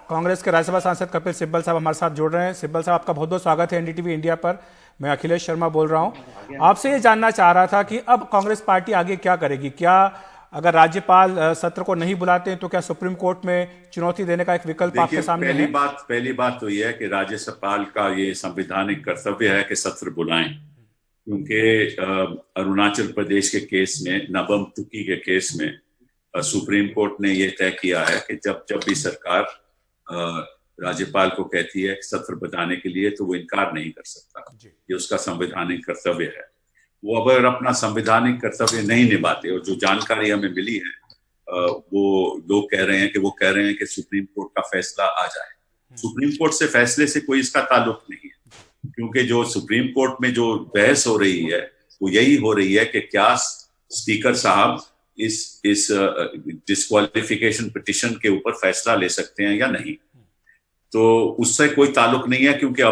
कांग्रेस के राज्यसभा सांसद कपिल सिब्बल साहब हमारे साथ जुड़ रहे हैं। सिब्बल साहब, आपका बहुत बहुत स्वागत है एनडीटीवी इंडिया पर। मैं अखिलेश शर्मा बोल रहा हूं। आपसे ये जानना चाह रहा था कि अब कांग्रेस पार्टी आगे क्या करेगी? क्या अगर राज्यपाल सत्र को नहीं बुलाते हैं तो क्या सुप्रीम कोर्ट में चुनौती देने का एक विकल्प आपके सामने है? पहली बात तो यह है कि राज्यपाल का ये संवैधानिक कर्तव्य है कि सत्र बुलाएं, क्योंकि अरुणाचल प्रदेश के केस में, नबम तुकी के केस में सुप्रीम कोर्ट ने यह तय किया है कि जब भी सरकार राज्यपाल को कहती है सत्र बुलाने के लिए तो वो इनकार नहीं कर सकता। ये उसका संवैधानिक कर्तव्य है। वो अगर अपना संवैधानिक कर्तव्य नहीं निभाते, और जो जानकारी हमें मिली है वो लोग कह रहे हैं कि सुप्रीम कोर्ट का फैसला आ जाए। सुप्रीम कोर्ट से फैसले से कोई इसका ताल्लुक नहीं है, क्योंकि जो सुप्रीम कोर्ट में जो बहस हो रही है वो यही हो रही है कि क्या स्पीकर साहब इस डिस्क्वालिफिकेशन पिटिशन के ऊपर फैसला ले सकते हैं या नहीं। तो उससे कोई ताल्लुक नहीं है, क्योंकि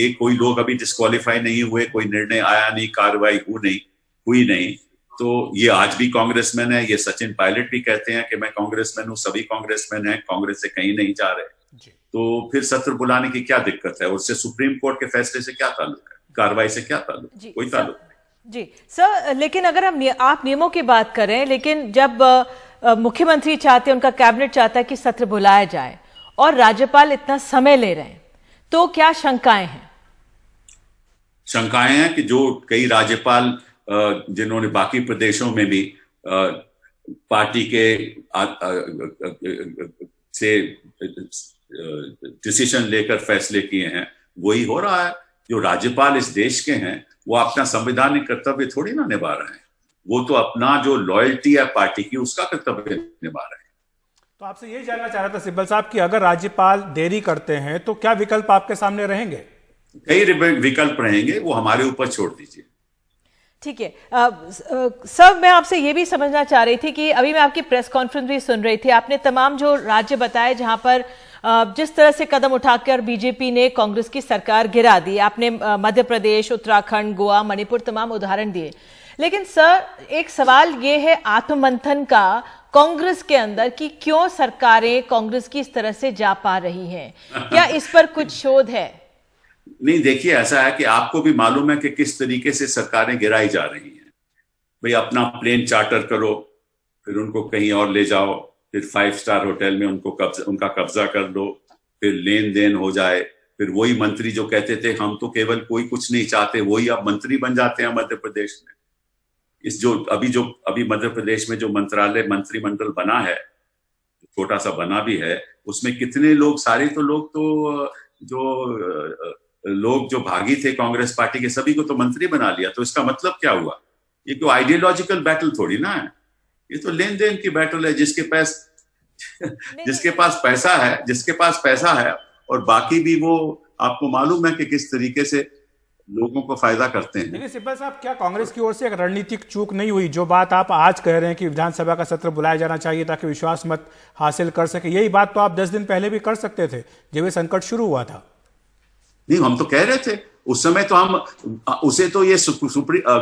ये कोई लोग अभी डिस्क्वालीफाई नहीं हुए, कोई निर्णय आया नहीं, कार्रवाई हुई नहीं। तो ये आज भी कांग्रेसमैन है, ये सचिन पायलट भी कहते हैं कि मैं कांग्रेसमैन हूँ, सभी कांग्रेसमैन हैं, कांग्रेस से कहीं नहीं जा रहे। तो फिर सत्र बुलाने की क्या दिक्कत है? उससे सुप्रीम कोर्ट के फैसले से क्या ताल्लुक है? कार्रवाई से क्या ताल्लुक? कोई ताल्लुक नहीं। जी सर, लेकिन अगर आप नियमों की बात करें, लेकिन जब मुख्यमंत्री चाहते हैं, उनका कैबिनेट चाहता है कि सत्र बुलाया जाए और राज्यपाल इतना समय ले रहे हैं, तो क्या शंकाएं हैं? शंकाएं हैं कि जो कई राज्यपाल जिन्होंने बाकी प्रदेशों में भी पार्टी के से डिसीजन लेकर फैसले किए हैं, वही हो रहा है। जो राज्यपाल इस देश के हैं वो अपना संवैधानिक कर्तव्य थोड़ी ना निभा रहे हैं, वो तो अपना जो लॉयल्टी है पार्टी की उसका कर्तव्य निभा रहे हैं। तो आपसे यही जानना चाह रहा था सिब्बल साहब कि अगर राज्यपाल देरी करते हैं तो क्या विकल्प आपके सामने रहेंगे? कई विकल्प रहेंगे, वो हमारे ऊपर छोड़ दीजिए। ठीक है सर, मैं आपसे ये भी समझना चाह रही थी कि अभी मैं आपकी प्रेस कॉन्फ्रेंस भी सुन रही थी, आपने तमाम जो राज्य बताए जहां पर जिस तरह से कदम उठाकर बीजेपी ने कांग्रेस की सरकार गिरा दी, आपने मध्य प्रदेश, उत्तराखंड, गोवा, मणिपुर तमाम उदाहरण दिए। लेकिन सर, एक सवाल ये है आत्ममंथन का कांग्रेस के अंदर कि क्यों सरकारें कांग्रेस की इस तरह से जा पा रही हैं? क्या इस पर कुछ शोध है? नहीं, देखिए ऐसा है कि आपको भी मालूम है कि किस तरीके से सरकारें गिराई जा रही हैं। भाई अपना प्लेन चार्टर करो, फिर उनको कहीं और ले जाओ, फिर 5 स्टार होटल में उनका कब्जा कर लो, फिर लेन देन हो जाए, फिर वही मंत्री जो कहते थे हम तो केवल कोई कुछ नहीं चाहते, वही अब मंत्री बन जाते हैं मध्य प्रदेश में। अभी मध्य प्रदेश में जो मंत्रिमंडल बना है, छोटा सा बना भी है, उसमें कितने लोग, सारे तो लोग तो जो भागी थे कांग्रेस पार्टी के, सभी को तो मंत्री बना लिया। तो इसका मतलब क्या हुआ? ये तो आइडियोलॉजिकल बैटल थोड़ी ना है, ये तो लेन देन की बैटल है। जिसके पास पैसा है और बाकी भी, वो आपको मालूम है कि किस तरीके से लोगों को फायदा करते हैं। लेकिन सिब्बल साहब, क्या कांग्रेस की ओर से एक रणनीतिक चूक नहीं हुई? जो बात आप आज कह रहे हैं कि विधानसभा का सत्र बुलाया जाना चाहिए ताकि विश्वास मत हासिल कर सके, यही बात तो आप 10 दिन पहले भी कर सकते थे जब ये संकट शुरू हुआ था। नहीं, हम तो कह रहे थे उस समय, तो हम उसे तो ये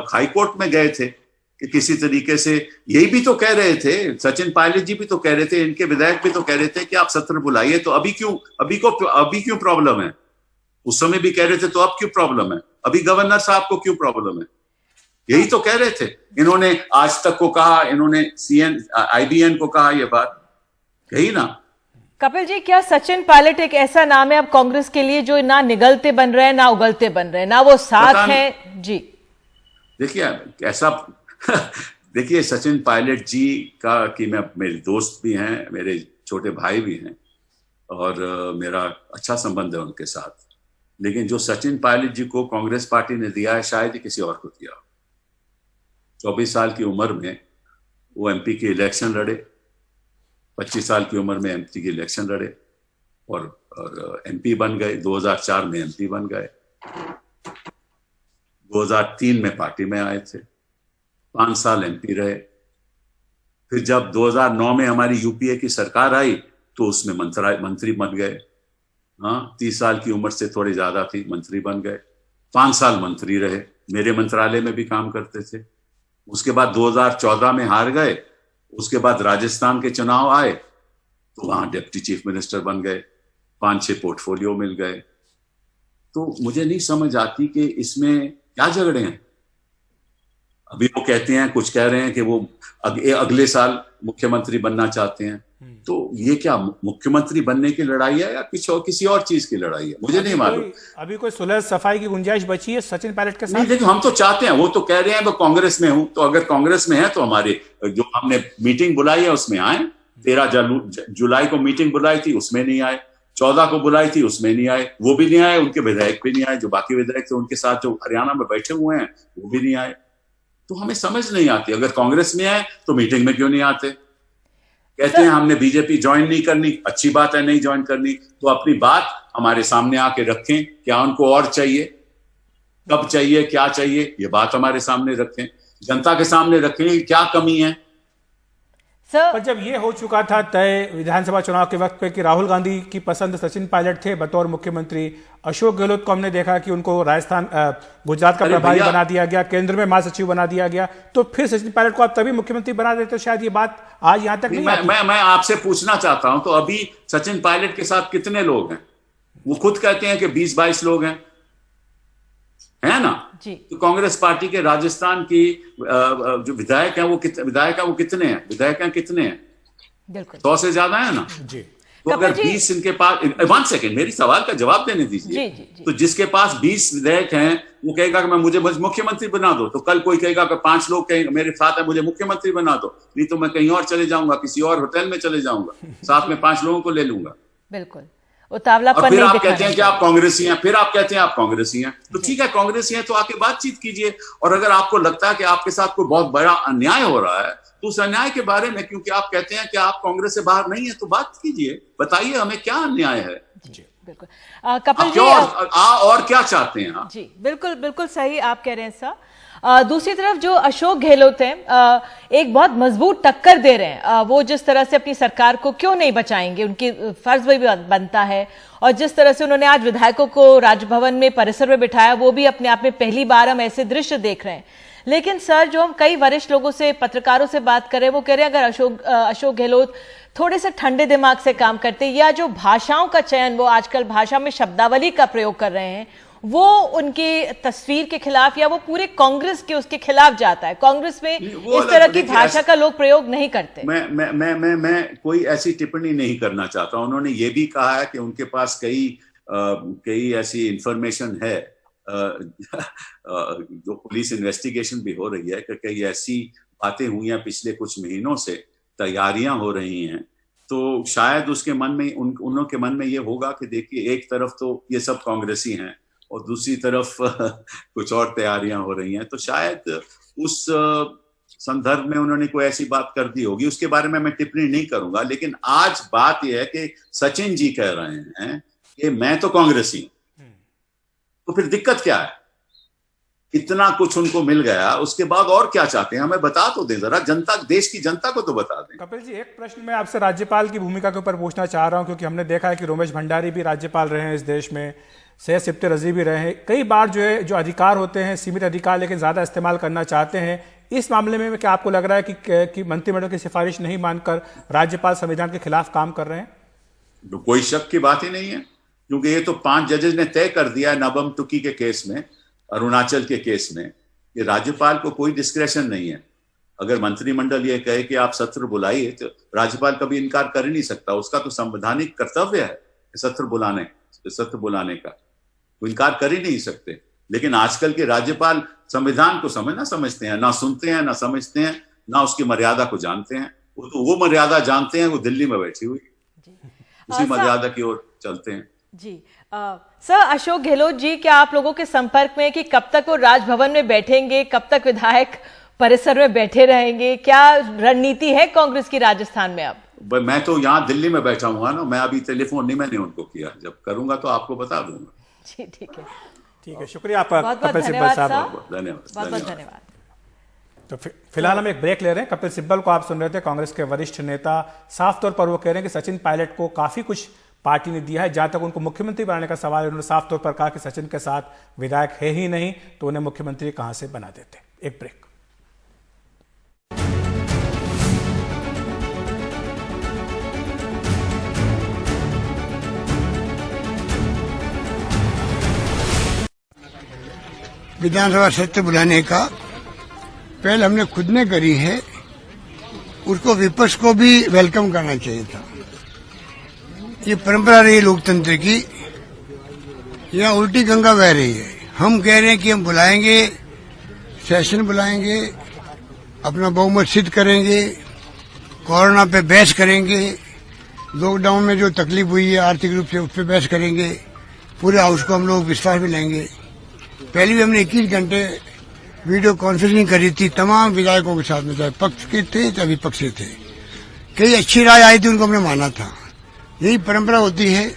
हाई कोर्ट में गए थे कि किसी तरीके से, यही भी तो कह रहे थे, सचिन पायलट जी भी तो कह रहे थे, इनके विधायक भी तो कह रहे थे कि आप सत्र बुलाइए। तो अभी क्यों प्रॉब्लम है? उस समय भी कह रहे थे, तो अब क्यों प्रॉब्लम है? अभी गवर्नर साहब को क्यों प्रॉब्लम है? यही तो कह रहे थे। इन्होंने आज तक को कहा, इन्होंने IBN को कहा, ये बात यही ना। कपिल जी, क्या सचिन पायलट एक ऐसा नाम है अब कांग्रेस के लिए जो ना निगलते बन रहे हैं ना उगलते बन रहे हैं, ना वो साथ हैं? जी देखिए ऐसा देखिए सचिन पायलट जी का कि मैं, मेरे दोस्त भी हैं, मेरे छोटे भाई भी हैं और मेरा अच्छा संबंध है उनके साथ, लेकिन जो सचिन पायलट जी को कांग्रेस पार्टी ने दिया है शायद ही किसी और को दिया। 24 साल की उम्र में वो एमपी की इलेक्शन लड़े, 25 साल की उम्र में एमपी की इलेक्शन लड़े और एमपी बन गए। 2004 में एमपी बन गए, 2003 में पार्टी में आए थे, 5 साल एमपी रहे। फिर जब 2009 में हमारी यूपीए की सरकार आई तो उसमें मंत्री बन गए। हाँ, 30 साल की उम्र से थोड़ी ज्यादा थी, मंत्री बन गए, 5 साल मंत्री रहे, मेरे मंत्रालय में भी काम करते थे। उसके बाद 2014 में हार गए, उसके बाद राजस्थान के चुनाव आए तो वहां डिप्टी चीफ मिनिस्टर बन गए, 5-6 पोर्टफोलियो मिल गए। तो मुझे नहीं समझ आती कि इसमें क्या झगड़े हैं। अभी वो कहते हैं, कुछ कह रहे हैं कि वो अगले साल मुख्यमंत्री बनना चाहते हैं, तो ये क्या मुख्यमंत्री बनने की लड़ाई है या किसी और चीज की लड़ाई है, मुझे नहीं मालूम। अभी कोई सुलह सफाई की गुंजाइश बची है सचिन पायलट के साथ? नहीं, देखो हम तो चाहते हैं, वो तो कह रहे हैं वो कांग्रेस में हूं, तो अगर कांग्रेस में है तो हमारे जो हमने मीटिंग बुलाई है उसमें आए। 13 जुलाई को मीटिंग बुलाई थी, उसमें नहीं आए। 14 को बुलाई थी, उसमें नहीं आए। वो भी नहीं आए, उनके विधायक भी नहीं आए, जो बाकी विधायक थे उनके साथ जो हरियाणा में बैठे हुए हैं वो भी नहीं आए। तो हमें समझ नहीं आती, अगर कांग्रेस में है तो मीटिंग में क्यों नहीं आते? कहते हैं हमने बीजेपी ज्वाइन नहीं करनी, अच्छी बात है नहीं ज्वाइन करनी, तो अपनी बात हमारे सामने आके रखें, क्या उनको और चाहिए, कब चाहिए, क्या चाहिए, ये बात हमारे सामने रखें, जनता के सामने रखें क्या कमी है। पर जब ये हो चुका था तय विधानसभा चुनाव के वक्त पे कि राहुल गांधी की पसंद सचिन पायलट थे बतौर मुख्यमंत्री, अशोक गहलोत को हमने देखा कि उनको राजस्थान गुजरात का प्रभारी बना दिया गया, केंद्र में महासचिव बना दिया गया, तो फिर सचिन पायलट को आप तभी मुख्यमंत्री बना देते, शायद ये बात आज यहां तक नहीं आती। मैं आपसे पूछना चाहता हूं, तो अभी सचिन पायलट के साथ कितने लोग हैं? वो खुद कहते हैं कि 20-22 लोग हैं, है ना जी। तो कांग्रेस पार्टी के राजस्थान की जो विधायक हैं वो कितने हैं? विधायक हैं कितने हैं? बिल्कुल 100 से ज्यादा है ना जी। तो अगर 20 इनके पास, 1 सेकेंड मेरी सवाल का जवाब देने दीजिए। तो जिसके पास 20 विधायक हैं वो कहेगा कि मुझे मुख्यमंत्री बना दो, तो कल कोई कहेगा कि 5 लोग कहेंगे मेरे साथ है, मुझे मुख्यमंत्री बना दो, नहीं तो मैं कहीं और चले जाऊंगा, किसी और होटल में चले जाऊंगा, साथ में 5 लोगों को ले लूंगा। बिल्कुल, उतावलापन और फिर आप कहते हैं कि आप कांग्रेसी हैं, फिर आप कहते हैं आप कांग्रेसी हैं, तो ठीक है कांग्रेसी हैं तो आके बातचीत कीजिए। और अगर आपको लगता है कि आपके साथ कोई बहुत बड़ा अन्याय हो रहा है तो उस अन्याय के बारे में, क्योंकि आप कहते हैं कि आप कांग्रेस से बाहर नहीं है, तो बात कीजिए, बताइए हमें क्या अन्याय है। जी बिल्कुल। कपिल जी और क्या चाहते हैं आप? जी बिल्कुल बिल्कुल सही आप कह रहे हैं सर। दूसरी तरफ जो अशोक गहलोत हैं एक बहुत मजबूत टक्कर दे रहे हैं, वो जिस तरह से अपनी सरकार को क्यों नहीं बचाएंगे, उनकी फर्ज भी बनता है। और जिस तरह से उन्होंने आज विधायकों को राजभवन में परिसर में बिठाया, वो भी अपने आप में पहली बार हम ऐसे दृश्य देख रहे हैं। लेकिन सर, जो हम कई वरिष्ठ लोगों से, पत्रकारों से बात कर रहे हैं, वो कह रहे हैं अगर अशोक गहलोत थोड़े से ठंडे दिमाग से काम करते, या जो भाषाओं का चयन, वो आजकल भाषा में शब्दावली का प्रयोग कर रहे हैं, वो उनकी तस्वीर के खिलाफ या वो पूरे कांग्रेस के उसके खिलाफ जाता है। कांग्रेस में इस तरह की भाषा का लोग प्रयोग नहीं करते। मैं कोई ऐसी टिप्पणी नहीं करना चाहता। उन्होंने ये भी कहा है कि उनके पास कई ऐसी इंफॉर्मेशन है जो पुलिस इन्वेस्टिगेशन भी हो रही है कि कई ऐसी बातें हुई हैं पिछले कुछ महीनों से, तैयारियां हो रही हैं, तो शायद उसके मन में उनके मन में ये होगा कि देखिए एक तरफ तो ये सब कांग्रेसी हैं और दूसरी तरफ कुछ और तैयारियां हो रही हैं, तो शायद उस संदर्भ में उन्होंने कोई ऐसी बात कर दी होगी। उसके बारे में मैं टिप्पणी नहीं करूंगा। लेकिन आज बात यह है कि सचिन जी कह रहे हैं कि मैं तो कांग्रेसी हूं, तो फिर दिक्कत क्या है? इतना कुछ उनको मिल गया, उसके बाद और क्या चाहते हैं? हमें बता तो दें जरा, जनता, देश की जनता को तो बता दें। कपिल जी, एक प्रश्न मैं आपसे राज्यपाल की भूमिका के ऊपर पूछना चाह रहा हूं, क्योंकि हमने देखा है कि रोमेश भंडारी भी राज्यपाल रहे हैं इस देश में, सैयद सिफ्ते रजी भी रहे हैं। कई बार जो अधिकार होते हैं सीमित अधिकार, लेकिन ज्यादा इस्तेमाल करना चाहते हैं। इस मामले में क्या आपको लग रहा है कि मंत्रिमंडल की सिफारिश नहीं मानकर राज्यपाल संविधान के खिलाफ काम कर रहे हैं? तो कोई शक की बात ही नहीं है, क्योंकि ये तो 5 जजेस ने तय कर दिया है नबम तुकी के केस में, अरुणाचल के केस में, कि राज्यपाल को कोई डिस्क्रेशन नहीं है। अगर मंत्रिमंडल ये कहे कि आप सत्र बुलाइए तो राज्यपाल कभी इनकार कर ही नहीं सकता, उसका तो संवैधानिक कर्तव्य है सत्र बुलाने का, वो इनकार कर ही नहीं सकते। लेकिन आजकल के राज्यपाल संविधान को समझते हैं, ना सुनते हैं, ना समझते हैं, ना उसकी मर्यादा को जानते हैं। वो मर्यादा जानते हैं, वो दिल्ली में बैठी हुई उसी मर्यादा की ओर चलते हैं। जी सर, अशोक गहलोत जी क्या आप लोगों के संपर्क में कि कब तक वो राजभवन में बैठेंगे, कब तक विधायक परिसर में बैठे रहेंगे, क्या रणनीति है कांग्रेस की राजस्थान में अब? मैं तो यहाँ दिल्ली में बैठा हुआ ना, मैं अभी टेलीफोन नहीं मैंने उनको किया, जब करूंगा तो आपको बता दूंगा। जी ठीक है, शुक्रिया आपका कपिल सिब्बल साहब, बहुत धन्यवाद। तो फिलहाल हम एक ब्रेक ले रहे हैं। कपिल सिब्बल को आप सुन रहे थे, कांग्रेस के वरिष्ठ नेता। साफ तौर पर वो कह रहे हैं कि सचिन पायलट को काफी कुछ पार्टी ने दिया है। जहां तक उनको मुख्यमंत्री बनाने का सवाल है, उन्होंने साफ तौर पर कहा कि सचिन के साथ विधायक है ही नहीं तो उन्हें मुख्यमंत्री कहां से बना देते। एक ब्रेक। विधानसभा सत्र बुलाने का पहल हमने खुद ने करी है, उसको विपक्ष को भी वेलकम करना चाहिए था। ये परंपरा रही है लोकतंत्र की, यहाँ उल्टी गंगा बह रही है। हम कह रहे हैं कि हम बुलाएंगे, सेशन बुलाएंगे, अपना बहुमत सिद्ध करेंगे, कोरोना पे बहस करेंगे, लॉकडाउन में जो तकलीफ हुई है आर्थिक रूप से उस पर बहस करेंगे, पूरे हाउस को हम लोग विश्वास में लेंगे। पहले भी हमने 21 घंटे वीडियो कॉन्फ्रेंसिंग करी थी तमाम विधायकों के साथ में, चाहे पक्ष के थे चाहे विपक्ष के थे। कई अच्छी राय आई थी, उनको हमने माना था। यही परंपरा होती है।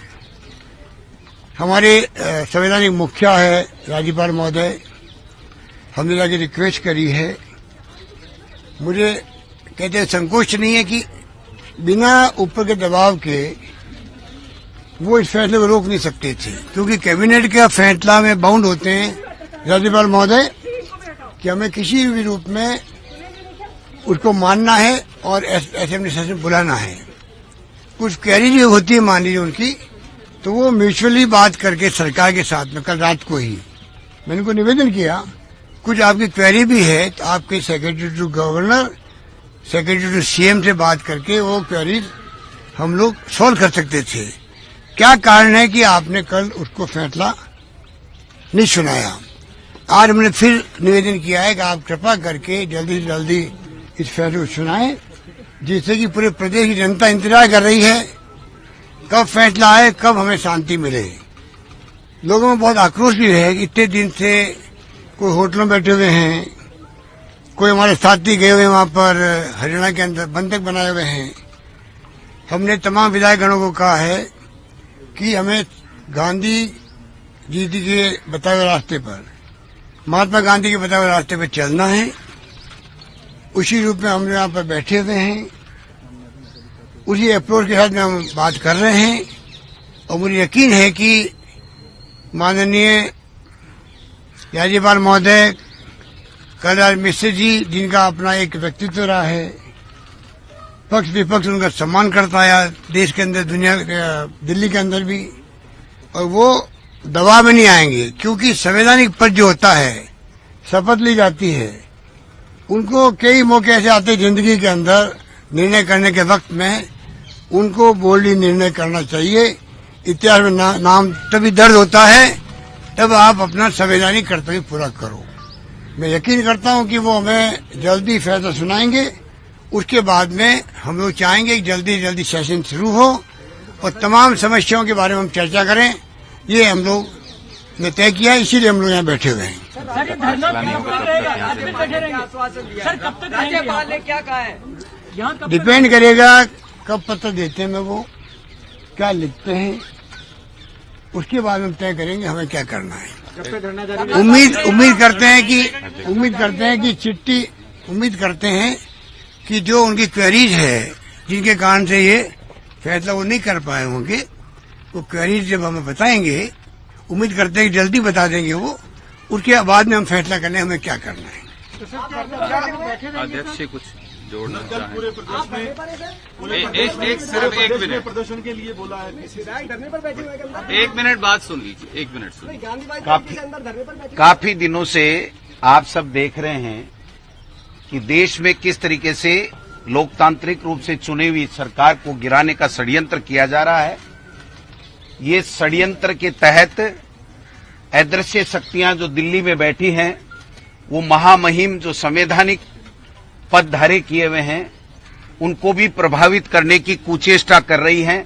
हमारे संवैधानिक मुखिया है राज्यपाल महोदय, हमने जाके रिक्वेस्ट करी है। मुझे कहते हैं संकोच नहीं है कि बिना ऊपर के दबाव के वो इस फैसले को रोक नहीं सकते थे, क्योंकि कैबिनेट का फैसला में बाउंड होते हैं राज्यपाल महोदय कि हमें किसी भी रूप में उसको मानना है और असेंबली सेशन बुलाना है। कुछ क्वेरी जो होती है मान लीजिए उनकी, तो वो म्यूचुअली बात करके सरकार के साथ में कल रात को ही मैंने उनको निवेदन किया, कुछ आपकी क्वेरी भी है तो आपके secretary to governor, secretary to CM से बात करके वो क्वेरी हम लोग सॉल्व कर सकते थे। क्या कारण है कि आपने कल उसको फैसला नहीं सुनाया? आज हमने फिर निवेदन किया है कि आप कृपा करके जल्दी से जल्दी इस फैसले को सुनाएं, जिससे कि पूरे प्रदेश की जनता इंतजार कर रही है कब फैसला आए, कब हमें शांति मिले। लोगों में बहुत आक्रोश भी है कि इतने दिन से कोई होटलों में बैठे हुए हैं, कोई हमारे साथी गए हुए वहां पर हरियाणा के अंदर बंधक बनाए हुए हैं। हमने तमाम विधायकगणों को कहा है कि हमें गांधी जी के बताए हुए रास्ते पर, महात्मा गांधी के बताए हुए रास्ते पर चलना है। उसी रूप में हम यहाँ पर बैठे हुए हैं, उसी अप्रोच के साथ में हम बात कर रहे हैं। और मुझे यकीन है कि माननीय राज्यपाल महोदय कलराज मिश्र जी, जिनका अपना एक व्यक्तित्व रहा है, पक्ष विपक्ष उनका सम्मान करता है देश के अंदर, दुनिया दिल्ली के अंदर भी, और वो दबाव में नहीं आएंगे, क्योंकि संवैधानिक पद जो होता है, शपथ ली जाती है, उनको कई मौके ऐसे आते हैं जिंदगी के अंदर निर्णय करने के वक्त में, उनको बोल्डली निर्णय करना चाहिए। इतिहास में नाम तभी दर्ज होता है तब आप अपना संवैधानिक कर्तव्य पूरा करो। मैं यकीन करता हूं कि वो हमें जल्दी फैसला सुनाएंगे। उसके बाद में हम लोग चाहेंगे कि जल्दी जल्दी सेशन शुरू हो और तमाम समस्याओं के बारे में हम चर्चा करें। ये हम लोग ने तय किया, इसीलिए हम लोग यहाँ बैठे हुए हैं। डिपेंड करेगा कब पत्र देते हैं, वो क्या लिखते हैं, उसके बाद हम तय करेंगे हमें क्या करना है। उम्मीद करते हैं कि जो उनकी क्वेरीज है, जिनके कारण से ये फैसला वो नहीं कर पाए होंगे, वो क्वेरीज जब हमें बताएंगे, उम्मीद करते हैं कि जल्दी बता देंगे वो, उसके बाद में हम फैसला करें हमें क्या करना है। अध्यक्ष कुछ जोड़ना चाहे सिर्फ एक मिनट प्रदर्शन के लिए बोला है, एक मिनट बात सुन लीजिए, एक मिनट सुनिए। काफी दिनों से आप सब देख रहे हैं कि कि देश में किस तरीके से लोकतांत्रिक रूप से चुनी हुई सरकार को गिराने का षड्यंत्र किया जा रहा है। ये षड्यंत्र के तहत अदृश्य शक्तियां जो दिल्ली में बैठी हैं, वो महामहिम जो संवैधानिक पद धारे किए हुए हैं, उनको भी प्रभावित करने की कुचेष्टा कर रही हैं।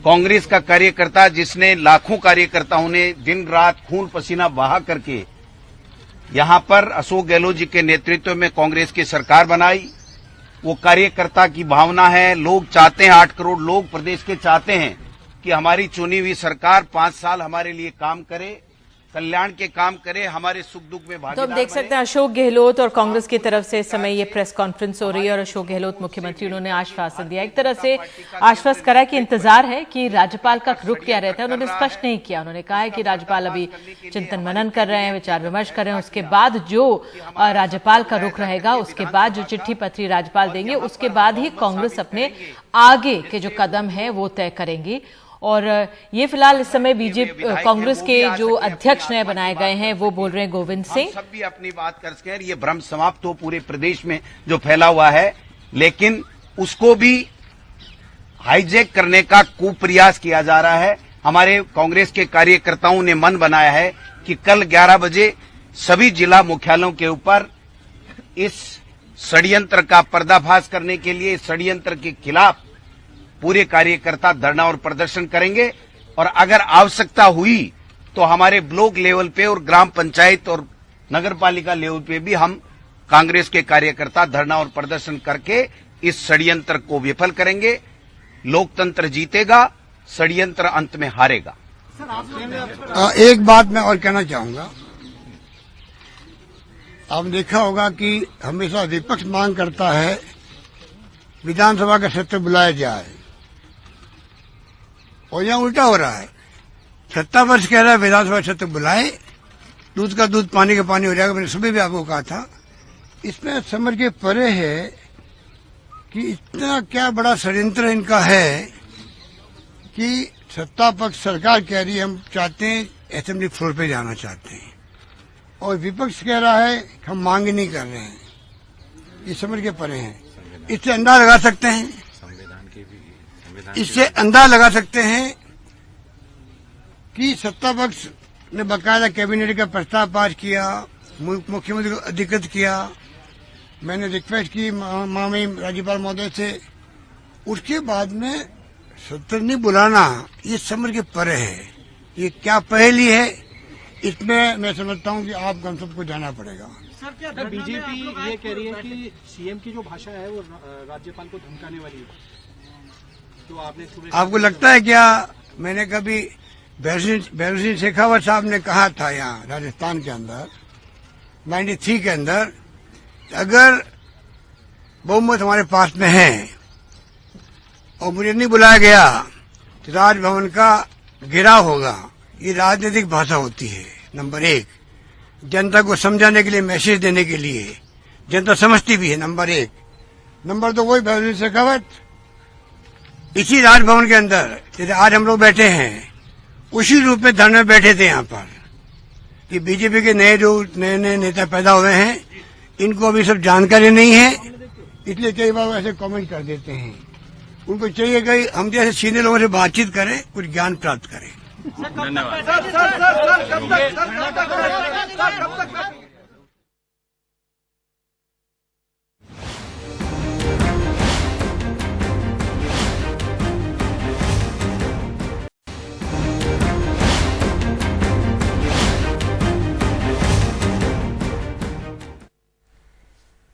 कांग्रेस का कार्यकर्ता, जिसने लाखों कार्यकर्ताओं ने दिन रात खून पसीना बहा करके यहां पर अशोक गहलोत जी के नेतृत्व में कांग्रेस की सरकार बनाई, वो कार्यकर्ता की भावना है। लोग चाहते हैं, 8 करोड़ लोग प्रदेश के चाहते हैं कि हमारी चुनी हुई सरकार 5 साल हमारे लिए काम करे, कल्याण के काम करे, हमारे सुख दुख में भागीदार तो हम देख सकते हैं अशोक गहलोत और कांग्रेस की तरफ से इस समय ये प्रेस कॉन्फ्रेंस हो रही है और अशोक गहलोत मुख्यमंत्री, उन्होंने आश्वासन दिया, एक तरह से आश्वस्त करा कि इंतजार है कि राज्यपाल का रुख क्या रहता है। उन्होंने स्पष्ट नहीं किया, उन्होंने कहा है कि राज्यपाल अभी चिंतन मनन कर रहे हैं, विचार विमर्श कर रहे हैं, उसके बाद जो राज्यपाल का रुख रहेगा, उसके बाद जो चिट्ठी पत्री राज्यपाल देंगे, उसके बाद ही कांग्रेस अपने आगे के जो कदम है वो तय करेंगी। और ये फिलहाल इस समय बीजेपी कांग्रेस के जो अध्यक्ष नए बनाए गए हैं वो बोल रहे हैं गोविंद सिंह। सब भी अपनी बात कर सकें, ये भ्रम समाप्त हो पूरे प्रदेश में जो फैला हुआ है, लेकिन उसको भी हाईजैक करने का कुप्रयास किया जा रहा है। हमारे कांग्रेस के कार्यकर्ताओं ने मन बनाया है कि कल 11 बजे सभी जिला मुख्यालयों के ऊपर इस षड्यंत्र का पर्दाफाश करने के लिए, इस षड्यंत्र के खिलाफ पूरे कार्यकर्ता धरना और प्रदर्शन करेंगे। और अगर आवश्यकता हुई तो हमारे ब्लॉक लेवल पे और ग्राम पंचायत और नगर पालिका लेवल पे भी हम कांग्रेस के कार्यकर्ता धरना और प्रदर्शन करके इस षड्यंत्र को विफल करेंगे। लोकतंत्र जीतेगा, षड्यंत्र अंत में हारेगा। एक बात मैं और कहना चाहूंगा, आपने देखा होगा कि हमेशा विपक्ष मांग करता है विधानसभा का सत्र बुलाया जाए, और यहाँ उल्टा हो रहा है। सत्ता पक्ष कह रहा है विधानसभा सत्र बुलाए, दूध का दूध पानी का पानी हो जाएगा। मैंने सुबह भी आपको कहा था, इसमें समझ के परे है कि इतना क्या बड़ा षड्यंत्र इनका है कि सत्ता पक्ष सरकार कह रही है हम चाहते हैं असेंबली फ्लोर पे जाना चाहते हैं, और विपक्ष कह रहा है हम मांग नहीं कर रहे हैं। ये समझ के परे हैं। इससे अंदाजा लगा सकते हैं, इससे अंदाजा लगा सकते हैं कि सत्ता पक्ष ने बकायदा कैबिनेट का प्रस्ताव पास किया, मुख्यमंत्री को अधिकृत किया, मैंने रिक्वेस्ट की माननीय राज्यपाल महोदय से, उसके बाद में सत्र नहीं बुलाना, ये समझ के परे है। ये क्या पहेली है, इसमें मैं समझता हूँ कि आप हम सबको जाना पड़ेगा। सर, क्या बीजेपी ये कह रही है कि सीएम की जो भाषा है वो राज्यपाल को धमकाने वाली है, तो आपको लगता है क्या? मैंने कभी भैरव सिंह शेखावत साहब ने कहा था यहाँ राजस्थान के अंदर 93 के अंदर, अगर बहुमत हमारे पास में है और मुझे नहीं बुलाया गया तो राजभवन का घेराव होगा। ये राजनीतिक भाषा होती है। नंबर 1, जनता को समझाने के लिए, मैसेज देने के लिए, जनता समझती भी है, नंबर 1। नंबर 2, वही भैरव सिंह शेखावत इसी राजभवन के अंदर जैसे आज हम लोग बैठे हैं, उसी रूप में धरने में बैठे थे यहाँ पर, कि बीजेपी के नए नेता पैदा हुए हैं, इनको अभी सब जानकारी नहीं है, इसलिए कई बार ऐसे कमेंट कर देते हैं। उनको चाहिए कि हम जैसे सीनियर लोगों से बातचीत करें, कुछ ज्ञान प्राप्त करें।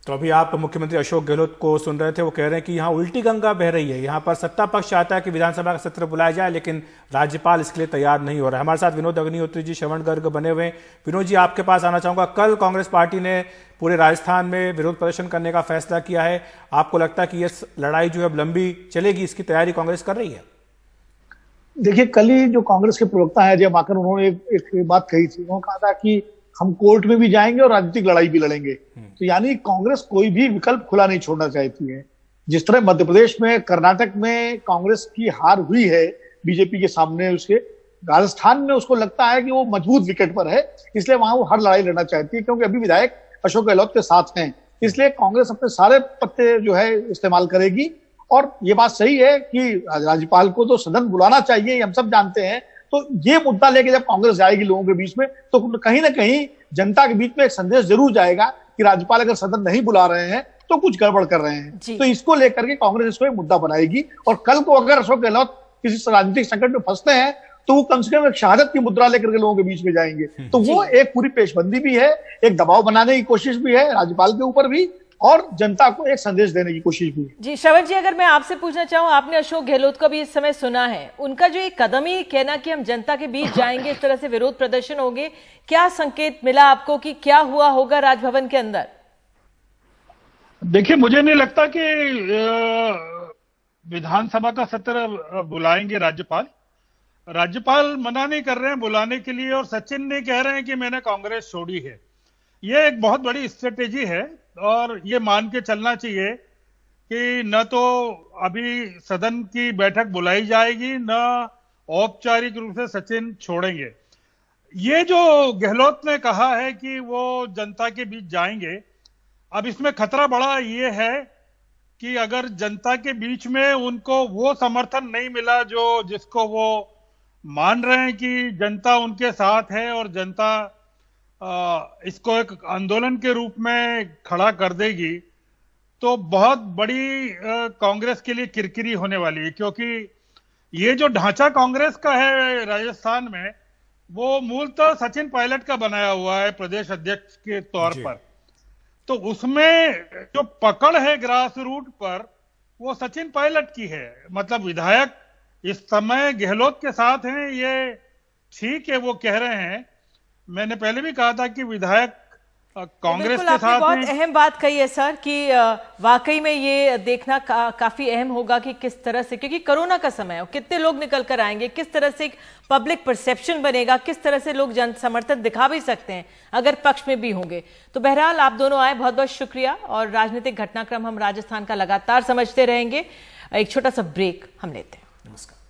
तो अभी आप मुख्यमंत्री अशोक गहलोत को सुन रहे थे, वो कह रहे हैं कि यहाँ उल्टी गंगा बह रही है। यहाँ पर सत्ता पक्ष चाहता है कि विधानसभा का सत्र बुलाया जाए, लेकिन राज्यपाल इसके लिए तैयार नहीं हो रहा है। हमारे साथ विनोद अग्निहोत्री जी श्रवण गर्ग बने हुए हैं। विनोद जी, आपके पास आना चाहूंगा। कल कांग्रेस पार्टी ने पूरे राजस्थान में विरोध प्रदर्शन करने का फैसला किया है। आपको लगता है कि ये लड़ाई जो है अब लंबी चलेगी, इसकी तैयारी कांग्रेस कर रही है? देखिए, कल ही जो कांग्रेस के प्रवक्ता है अजय माकन, उन्होंने एक बात कही थी। उन्होंने कहा था कि हम कोर्ट में भी जाएंगे और राजनीतिक लड़ाई भी लड़ेंगे। तो यानी कांग्रेस कोई भी विकल्प खुला नहीं छोड़ना चाहती है। जिस तरह मध्य प्रदेश में, कर्नाटक में कांग्रेस की हार हुई है बीजेपी के सामने, उसके राजस्थान में उसको लगता है कि वो मजबूत विकेट पर है, इसलिए वहां वो हर लड़ाई लड़ना चाहती है, क्योंकि अभी विधायक अशोक गहलोत के साथ हैं। इसलिए कांग्रेस अपने सारे पत्ते जो है इस्तेमाल करेगी। और ये बात सही है कि राज्यपाल को तो सदन बुलाना चाहिए, हम सब जानते हैं। तो ये मुद्दा लेके जब कांग्रेस जाएगी लोगों के बीच में, तो कहीं ना कहीं जनता के बीच में एक संदेश जरूर जाएगा कि राज्यपाल अगर सदन नहीं बुला रहे हैं तो कुछ गड़बड़ कर रहे हैं। तो इसको लेकर के कांग्रेस इसको एक मुद्दा बनाएगी। और कल को अगर अशोक गहलोत किसी राजनीतिक संकट में फंसते हैं तो वो कम से कम एक शहादत की मुद्रा लेकर के लोगों के बीच में जाएंगे। तो वो एक पूरी पेशबंदी भी है, एक दबाव बनाने की कोशिश भी है राज्यपाल के ऊपर भी, और जनता को एक संदेश देने की कोशिश भी है। जी श्रवण जी, अगर मैं आपसे पूछना चाहूं, आपने अशोक गहलोत का भी इस समय सुना है, उनका जो एक कदम ही कहना कि हम जनता के बीच जाएंगे, इस तरह से विरोध प्रदर्शन होंगे, क्या संकेत मिला आपको कि क्या हुआ होगा राजभवन के अंदर? देखिए, मुझे नहीं लगता कि विधानसभा का सत्र बुलाएंगे राज्यपाल। राज्यपाल मना नहीं कर रहे हैं बुलाने के लिए, और सचिन ने कह रहे हैं कि मैंने कांग्रेस छोड़ी है। ये एक बहुत बड़ी स्ट्रेटेजी है, और ये मान के चलना चाहिए कि न तो अभी सदन की बैठक बुलाई जाएगी, न औपचारिक रूप से सचिन छोड़ेंगे। ये जो गहलोत ने कहा है कि वो जनता के बीच जाएंगे, अब इसमें खतरा बड़ा ये है कि अगर जनता के बीच में उनको वो समर्थन नहीं मिला जो जिसको वो मान रहे हैं कि जनता उनके साथ है और जनता इसको एक आंदोलन के रूप में खड़ा कर देगी, तो बहुत बड़ी कांग्रेस के लिए किरकिरी होने वाली है। क्योंकि ये जो ढांचा कांग्रेस का है राजस्थान में, वो मूलतः सचिन पायलट का बनाया हुआ है प्रदेश अध्यक्ष के तौर पर। तो उसमें जो पकड़ है ग्रास रूट पर, वो सचिन पायलट की है। मतलब विधायक इस समय गहलोत के साथ हैं, ये ठीक है, वो कह रहे हैं। मैंने पहले भी कहा था कि विधायक कांग्रेस के साथ बहुत अहम बात कही है सर कि वाकई में ये देखना काफी अहम होगा कि किस तरह से, क्योंकि कोरोना का समय है, कितने लोग निकल कर आएंगे, किस तरह से एक पब्लिक परसेप्शन बनेगा, किस तरह से लोग जन समर्थन दिखा भी सकते हैं अगर पक्ष में भी होंगे। तो बहरहाल आप दोनों आए, बहुत बहुत शुक्रिया। और राजनीतिक घटनाक्रम हम राजस्थान का लगातार समझते रहेंगे। एक छोटा सा ब्रेक हम लेते हैं। नमस्कार।